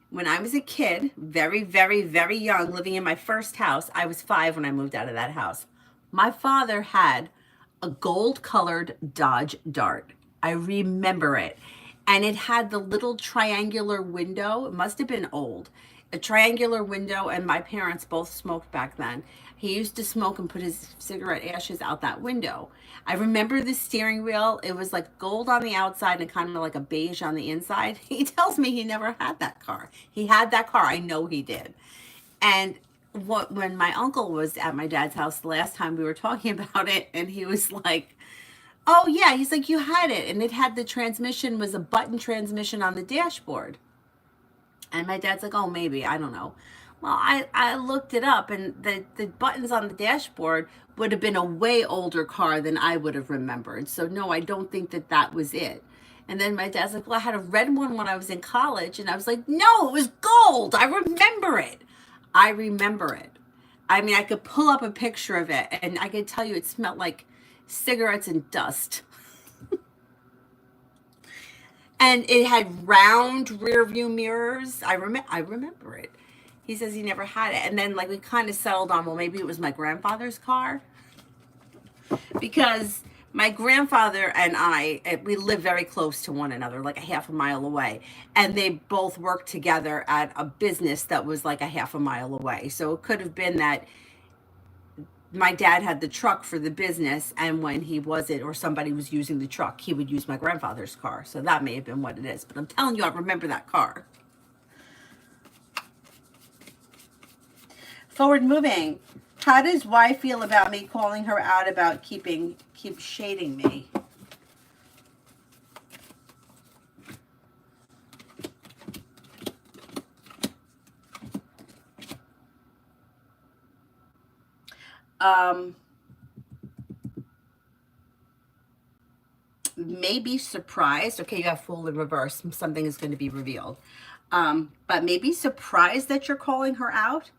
When I was a kid, very, very, very young, living in my first house, I was 5 when I moved out of that house. My father had a gold-colored Dodge Dart. I remember it. And it had the little triangular window. It must have been old. A triangular window, and my parents both smoked back then. He used to smoke and put his cigarette ashes out that window. I remember the steering wheel. It was like gold on the outside and kind of like a beige on the inside. He tells me he never had that car. He had that car. I know he did. And when my uncle was at my dad's house the last time, we were talking about it, and he was like, oh yeah, he's like, you had it. And it had the transmission, was a button transmission on the dashboard. And my dad's like, oh, maybe, I don't know. Well, I looked it up, and the buttons on the dashboard would have been a way older car than I would have remembered. So no, I don't think that that was it. And then my dad's like, well, I had a red one when I was in college. And I was like, no, it was gold. I remember it. I remember it. I mean, I could pull up a picture of it, and I could tell you it smelled like cigarettes and dust. And it had round rear view mirrors. I remember it. He says he never had it. And then like we kind of settled on, well, maybe it was my grandfather's car. Because my grandfather and I, we live very close to one another, like a half a mile away. And they both worked together at a business that was like a half a mile away. So it could have been that my dad had the truck for the business, and when he wasn't, or somebody was using the truck, he would use my grandfather's car. So that may have been what it is. But I'm telling you, I remember that car. Forward moving. How does Y feel about me calling her out about keep shading me? Maybe surprised. Okay, you have Fool in reverse. Something is going to be revealed. But maybe surprised that you're calling her out.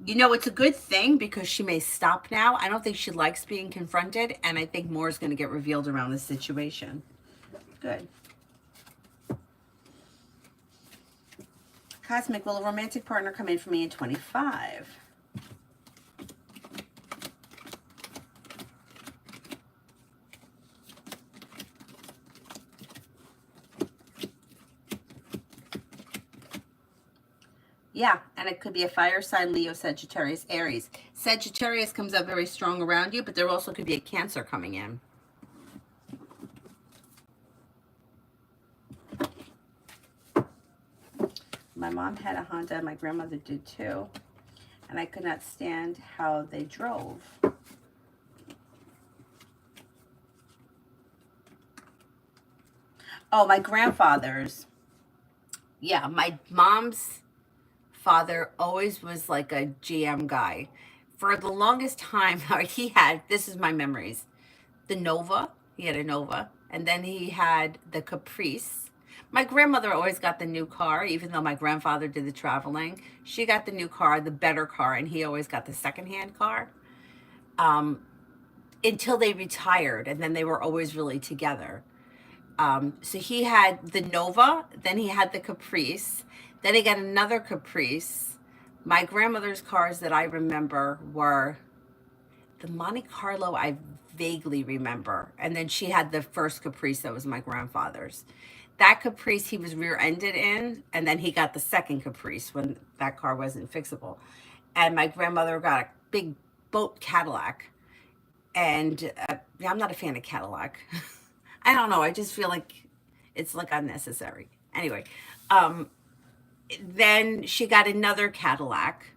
You know, it's a good thing because she may stop now. I don't think she likes being confronted, and I think more is going to get revealed around this situation. Good. Cosmic, will a romantic partner come in for me in 25? Yeah, and it could be a fire sign, Leo, Sagittarius, Aries. Sagittarius comes up very strong around you, but there also could be a Cancer coming in. My mom had a Honda, my grandmother did too, and I could not stand how they drove. Oh, my grandfather's. Yeah, my mom's father always was like a GM guy. For the longest time, he had, this is my memories, the Nova. He had a Nova. And then he had the Caprice. My grandmother always got the new car, even though my grandfather did the traveling. She got the new car, the better car, and he always got the secondhand car. until they retired, and then they were always really together. So he had the Nova, then he had the Caprice, then he got another Caprice. My grandmother's cars that I remember were the Monte Carlo. I vaguely remember, and then she had the first Caprice that was my grandfather's. That Caprice he was rear-ended in, and then he got the second Caprice when that car wasn't fixable. And my grandmother got a big boat Cadillac, and yeah, I'm not a fan of Cadillac. I don't know. I just feel like it's like unnecessary. Anyway, then she got another Cadillac,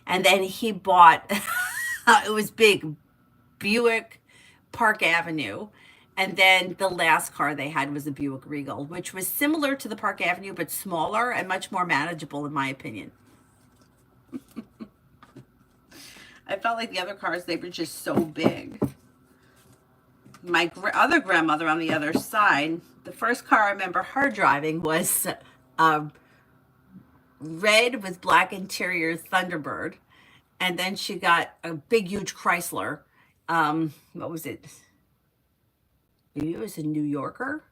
and then he bought it was big Buick Park Avenue, and then the last car they had was a Buick Regal, which was similar to the Park Avenue but smaller and much more manageable in my opinion. I felt like the other cars, they were just so big. My other grandmother on the other side, the first car I remember her driving was red with black interior Thunderbird. And then she got a big, huge Chrysler. What was it? Maybe it was a New Yorker.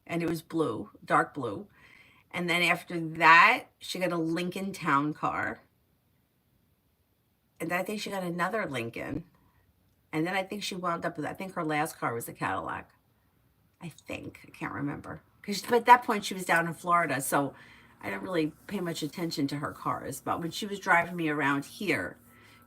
And it was blue, dark blue. And then after that, she got a Lincoln Town car. And then I think she got another Lincoln. And then I think she wound up with, I think her last car was a Cadillac. I think. I can't remember. But at that point, she was down in Florida, so I didn't really pay much attention to her cars. But when she was driving me around here,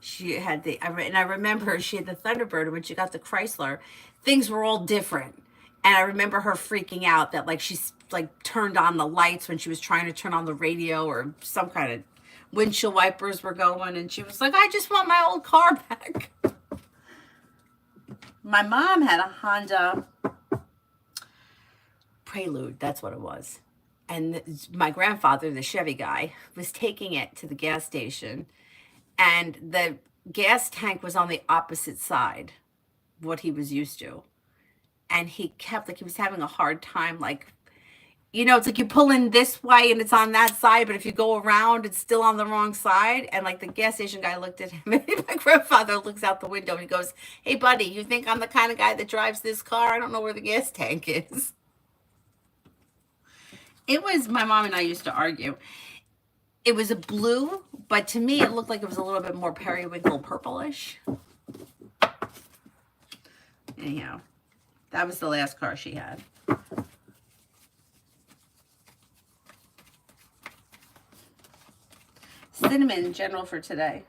she had and I remember she had the Thunderbird, and when she got the Chrysler, things were all different. And I remember her freaking out that like she's like turned on the lights when she was trying to turn on the radio, or some kind of windshield wipers were going, and she was like, I just want my old car back. My mom had a Honda Prelude, that's what it was. And my grandfather, the Chevy guy, was taking it to the gas station, and the gas tank was on the opposite side, what he was used to. And he kept, like, he was having a hard time, like, you know, it's like you pull in this way and it's on that side, but if you go around, it's still on the wrong side. And like the gas station guy looked at him, and my grandfather looks out the window and he goes, hey, buddy, you think I'm the kind of guy that drives this car? I don't know where the gas tank is. It was, my mom and I used to argue. It was a blue, but to me, it looked like it was a little bit more periwinkle purplish. Anyhow, that was the last car she had. Cinnamon general for today.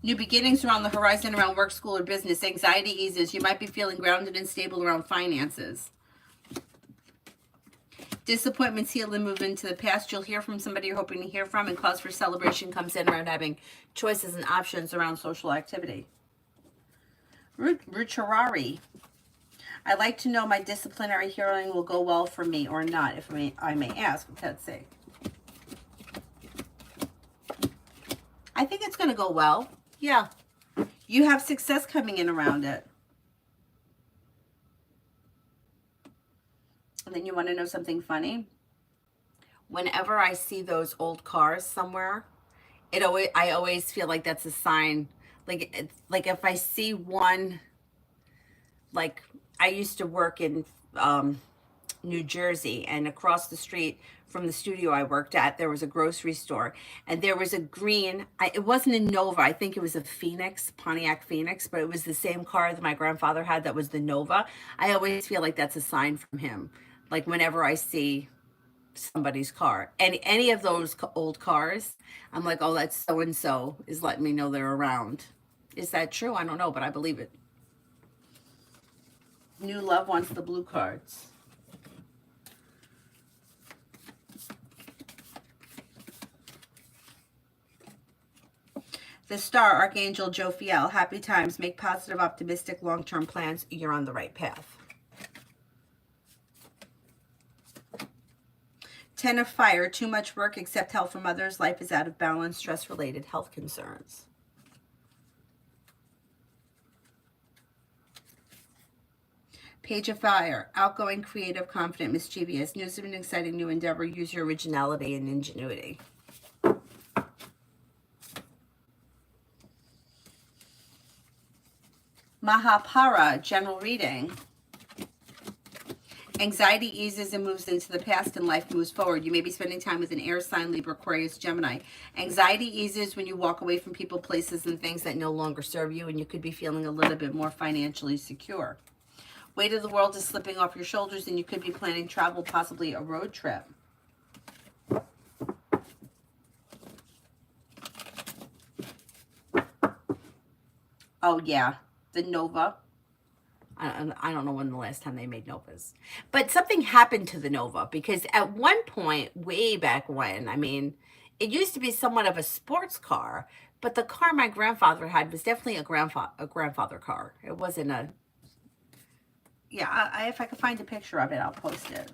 New beginnings are on the horizon around work, school, or business. Anxiety eases. You might be feeling grounded and stable around finances. Disappointments heal and move into the past. You'll hear from somebody you're hoping to hear from, and cause for celebration comes in around having choices and options around social activity. Rucharari. I'd like to know my disciplinary hearing will go well for me or not, if I may ask. Let's see. I think it's going to go well. Yeah. You have success coming in around it. And then you want to know something funny? Whenever I see those old cars somewhere, I always feel like that's a sign. Like if I see one, like I used to work in New Jersey, and across the street from the studio I worked at, there was a grocery store, and there was a green, it wasn't a Nova, I think it was a Phoenix, Pontiac Phoenix, but it was the same car that my grandfather had that was the Nova. I always feel like that's a sign from him. Like whenever I see somebody's car, any of those old cars, I'm like, oh, that's so-and-so is letting me know they're around. Is that true? I don't know, but I believe it. New Love wants the blue cards. The Star, Archangel Jophiel. Happy times. Make positive, optimistic, long-term plans. You're on the right path. Ten of Fire. Too much work, accept help from others. Life is out of balance. Stress-related health concerns. Page of Fire. Outgoing, creative, confident, mischievous. News of an exciting new endeavor. Use your originality and ingenuity. Mahapara, general reading. Anxiety eases and moves into the past and life moves forward. You may be spending time with an air sign, Libra, Aquarius, Gemini. Anxiety eases when you walk away from people, places, and things that no longer serve you, and you could be feeling a little bit more financially secure. Weight of the world is slipping off your shoulders, and you could be planning travel, possibly a road trip. Oh, yeah, the Nova. I don't know when the last time they made Novas. But something happened to the Nova, because at one point, way back when, I mean, it used to be somewhat of a sports car, but the car my grandfather had was definitely a grandfather car. It wasn't a... Yeah, if I could find a picture of it, I'll post it.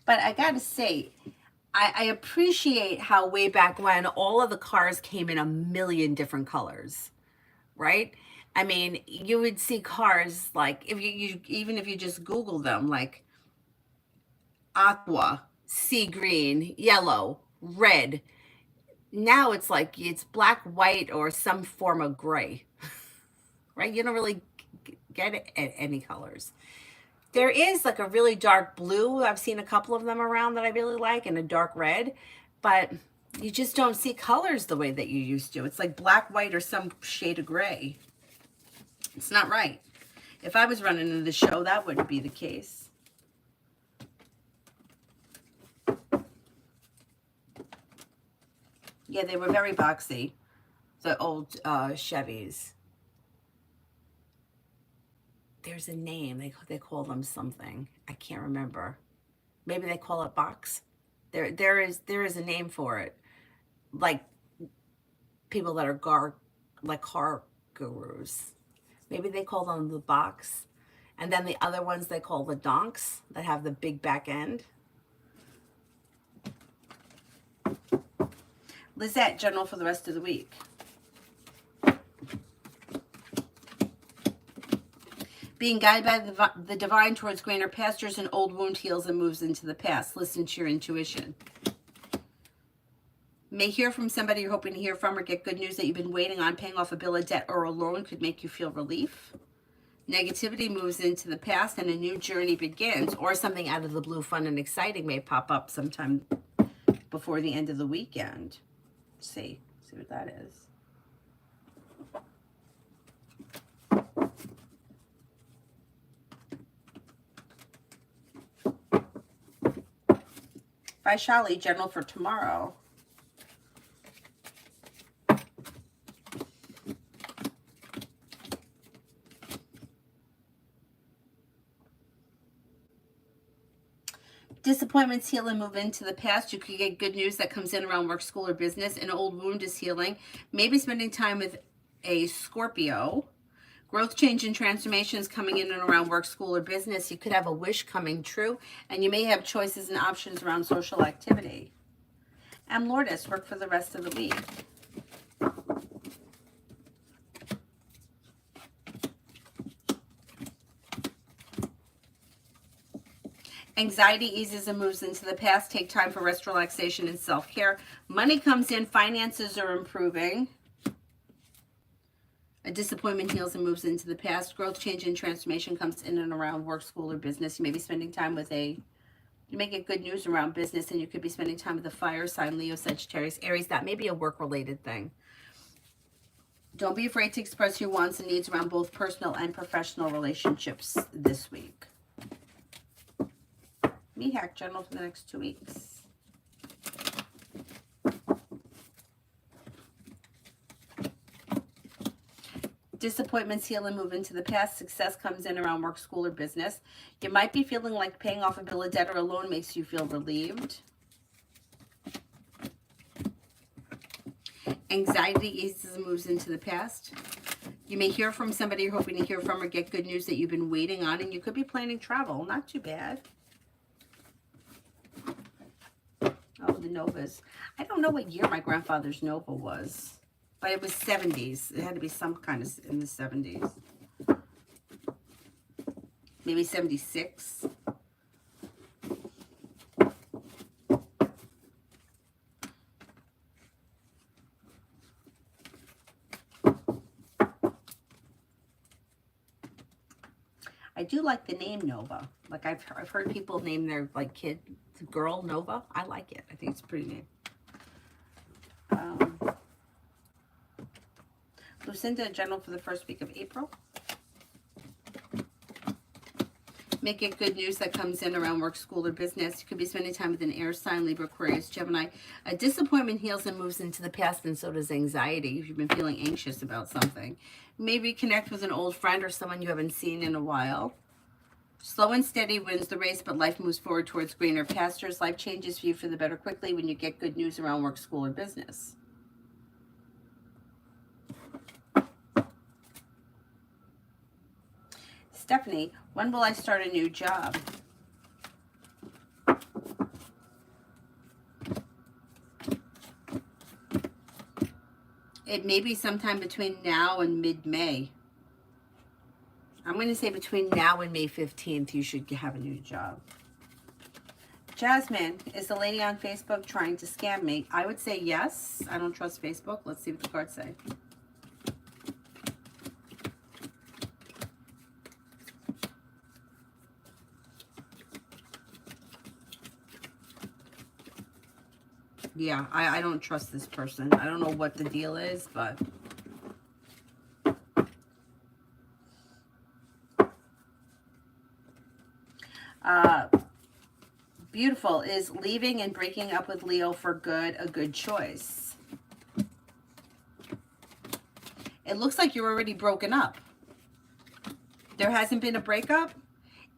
But I gotta say, I appreciate how way back when all of the cars came in a million different colors, right? I mean, you would see cars like, if you even if you just Google them, like aqua, sea green, yellow, red. Now it's like it's black, white, or some form of gray, right? You don't really get any colors. There is like a really dark blue. I've seen a couple of them around that I really like, and a dark red, but you just don't see colors the way that you used to. It's like black, white, or some shade of gray. It's not right. If I was running into the show, that wouldn't be the case. Yeah, they were very boxy, the old Chevys. There's a name. They call them something. I can't remember. Maybe they call it box. There is a name for it. Like people that are car gurus. Maybe they call them the box. And then the other ones they call the donks that have the big back end. Lizette, general for the rest of the week. Being guided by the divine towards greener pastures, an old wound heals and moves into the past. Listen to your intuition. May hear from somebody you're hoping to hear from, or get good news that you've been waiting on. Paying off a bill of debt or a loan could make you feel relief. Negativity moves into the past and a new journey begins, or something out of the blue, fun and exciting may pop up sometime before the end of the weekend. See what that is. Vaishali, general for tomorrow. Disappointments heal and move into the past. You could get good news that comes in around work, school, or business. An old wound is healing. Maybe spending time with a Scorpio. Growth, change, and transformations coming in and around work, school, or business. You could have a wish coming true, and you may have choices and options around social activity. And Lourdes, work for the rest of the week. Anxiety eases and moves into the past. Take time for rest, relaxation, and self-care. Money comes in. Finances are improving. A disappointment heals and moves into the past. Growth, change, and transformation comes in and around work, school, or business. You may be spending time with you may get good news around business, and you could be spending time with a fire sign, Leo, Sagittarius, Aries. That may be a work-related thing. Don't be afraid to express your wants and needs around both personal and professional relationships this week. Mihak, general for the next 2 weeks. Disappointments heal and move into the past. Success comes in around work, school, or business. You might be feeling like paying off a bill of debt or a loan makes you feel relieved. Anxiety eases and moves into the past. You may hear from somebody you're hoping to hear from, or get good news that you've been waiting on, and you could be planning travel. Not too bad. Oh, the Novas. I don't know what year my grandfather's Nova was, but it was 70s. It had to be some kind of in the 70s. Maybe 76. I do like the name Nova. Like I've heard people name their like kid girl Nova. I like it. I think it's a pretty name. Lucinda, general for the first week of April. Make it good news that comes in around work, school, or business. You could be spending time with an air sign, Libra, Aquarius, Gemini. A disappointment heals and moves into the past, and so does anxiety if you've been feeling anxious about something. Maybe connect with an old friend or someone you haven't seen in a while. Slow and steady wins the race, but life moves forward towards greener pastures. Life changes for you for the better quickly when you get good news around work, school, or business. Stephanie, when will I start a new job? It may be sometime between now and mid-May. I'm going to say between now and May 15th, you should have a new job. Jasmine, is the lady on Facebook trying to scam me? I would say yes. I don't trust Facebook. Let's see what the cards say. Yeah, I don't trust this person. I don't know what the deal is, but... Beautiful. Is leaving and breaking up with Leo for good a good choice? It looks like you're already broken up. There hasn't been a breakup?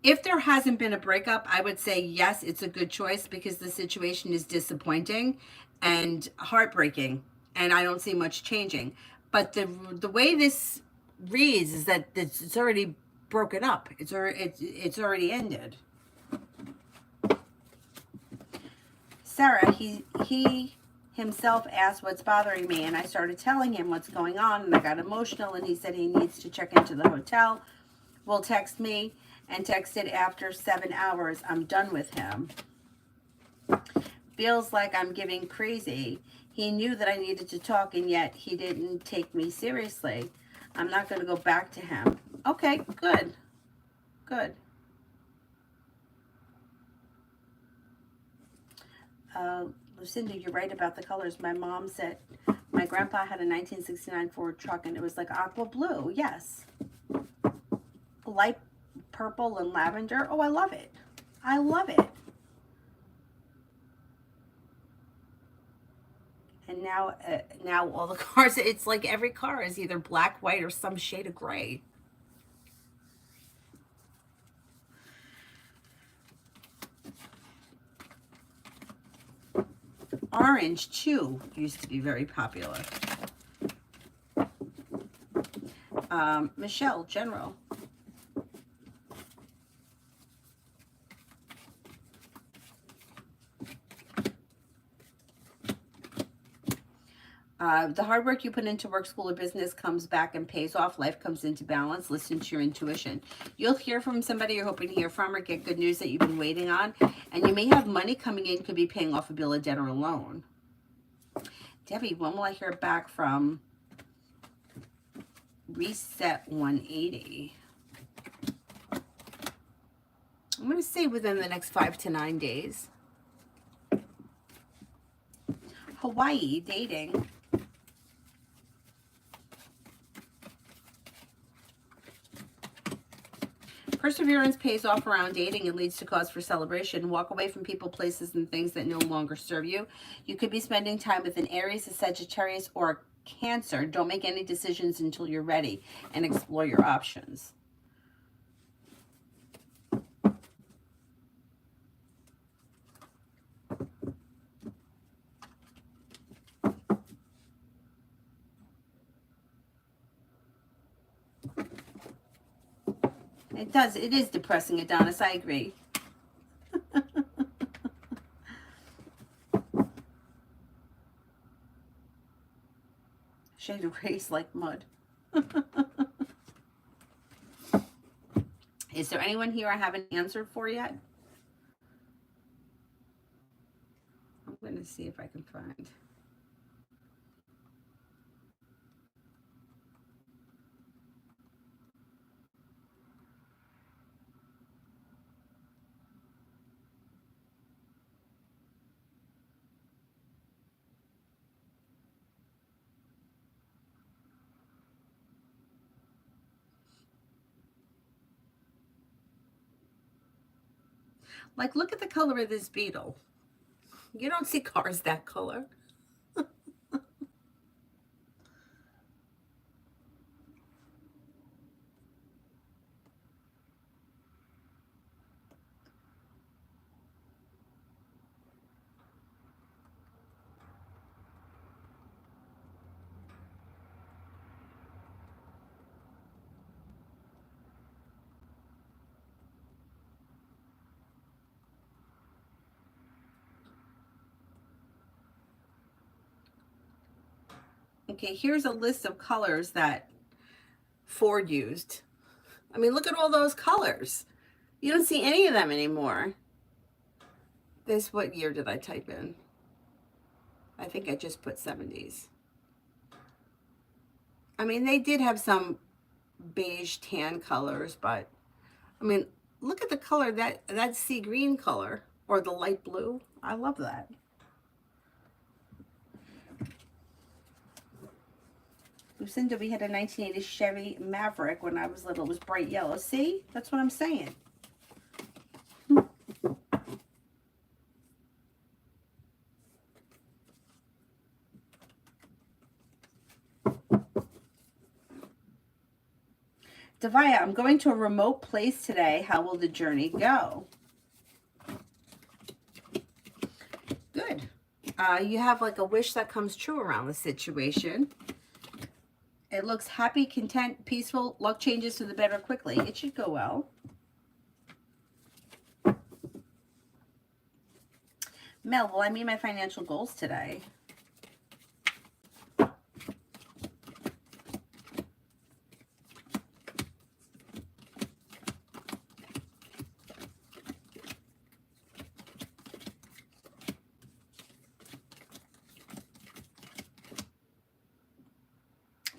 If there hasn't been a breakup, I would say yes, it's a good choice because the situation is disappointing and heartbreaking, and I don't see much changing. But the way this reads is that it's already broken up. It's already ended. Sarah, he himself asked what's bothering me, and I started telling him what's going on, and I got emotional, and he said he needs to check into the hotel. Will text me, and texted after 7 hours. I'm done with him. Feels like I'm getting crazy. He knew that I needed to talk, and yet he didn't take me seriously. I'm not going to go back to him. Okay, good. Good. Lucinda, you're right about the colors. My mom said my grandpa had a 1969 Ford truck, and it was like aqua blue. Yes. Light purple and lavender. Oh, I love it. I love it. And now all the cars, it's like every car is either black, white, or some shade of gray. Orange, too, used to be very popular. Michelle, general. The hard work you put into work, school, or business comes back and pays off. Life comes into balance. Listen to your intuition. You'll hear from somebody you're hoping to hear from or get good news that you've been waiting on. And you may have money coming in, could be paying off a bill, a debt, or a loan. Debbie, when will I hear back from Reset 180? I'm going to say within the next 5 to 9 days. Hawaii, dating. Perseverance pays off around dating and leads to cause for celebration. Walk away from people, places, and things that no longer serve you. You could be spending time with an Aries, a Sagittarius, or a Cancer. Don't make any decisions until you're ready and explore your options. It does. It is depressing, Adonis. I agree. Shade of grace like mud. Is there anyone here I haven't answered for yet? I'm going to see if I can find. Like, look at the color of this beetle. You don't see cars that color. Okay, here's a list of colors that Ford used. I mean, look at all those colors. You don't see any of them anymore. This, what year did I type in? I think I just put 70s. I mean, they did have some beige tan colors, but I mean, look at the color, that sea green color or the light blue. I love that. Lucinda, we had a 1980 Chevy Maverick when I was little. It was bright yellow. See? That's what I'm saying. Devaya, I'm going to a remote place today. How will the journey go? Good. You have like a wish that comes true around the situation. It looks happy, content, peaceful. Luck changes to the better quickly. It should go well. Mel, will I meet my financial goals today?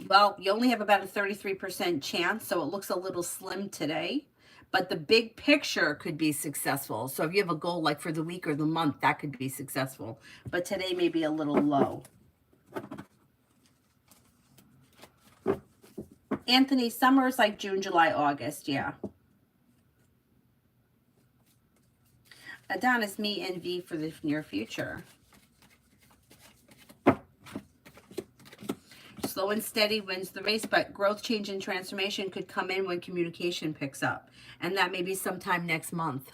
Well, you only have about a 33% chance, so it looks a little slim today. But the big picture could be successful. So if you have a goal like for the week or the month, that could be successful. But today may be a little low. Anthony, summer is like June, July, August. Yeah. Adonis, me and V for the near future. Slow and steady wins the race, but growth, change, and transformation could come in when communication picks up. And that may be sometime next month.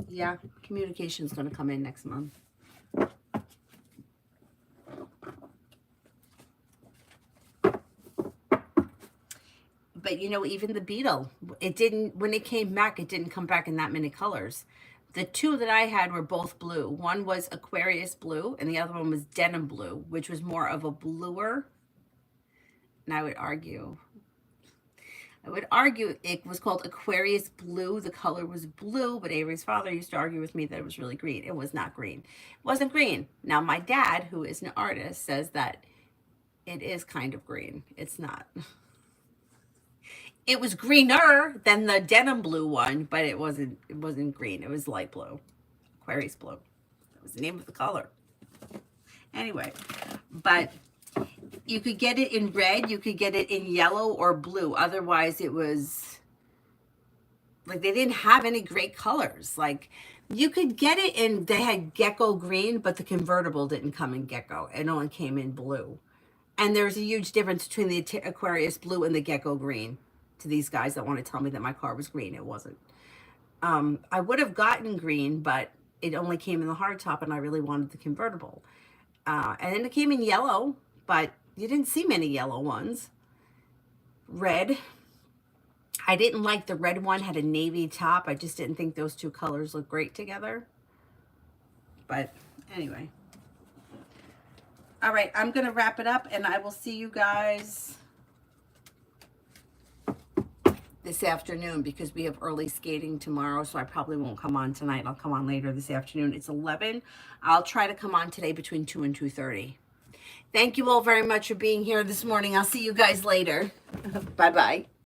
Yeah, communication is going to come in next month. But you know, even the beetle, it didn't, when it came back, it didn't come back in that many colors. The two that I had were both blue. One was Aquarius blue and the other one was denim blue, which was more of a bluer. And I would argue it was called Aquarius blue. The color was blue, but Avery's father used to argue with me that it was really green. It was not green. It wasn't green. Now my dad, who is an artist, says that it is kind of green. It's not. It was greener than the denim blue one, but it wasn't green. It was light blue. Aquarius blue. That was the name of the color. Anyway, but you could get it in red, you could get it in yellow or blue. Otherwise, it was like they didn't have any great colors. Like you could get it in, they had gecko green, but the convertible didn't come in gecko. It only came in blue. And there's a huge difference between the Aquarius blue and the gecko green. To these guys that want to tell me that my car was green, it wasn't. I would have gotten green, but it only came in the hardtop, and I really wanted the convertible. And then it came in yellow, but you didn't see many yellow ones. Red. I didn't like the red one, had a navy top. I just didn't think those two colors looked great together. But anyway. All right, I'm going to wrap it up, and I will see you guys this afternoon because we have early skating tomorrow, so I probably won't come on tonight. I'll come on later this afternoon. It's 11. I'll try to come on today between 2 and 2:30. Thank you all very much for being here this morning. I'll see you guys later. Bye-bye.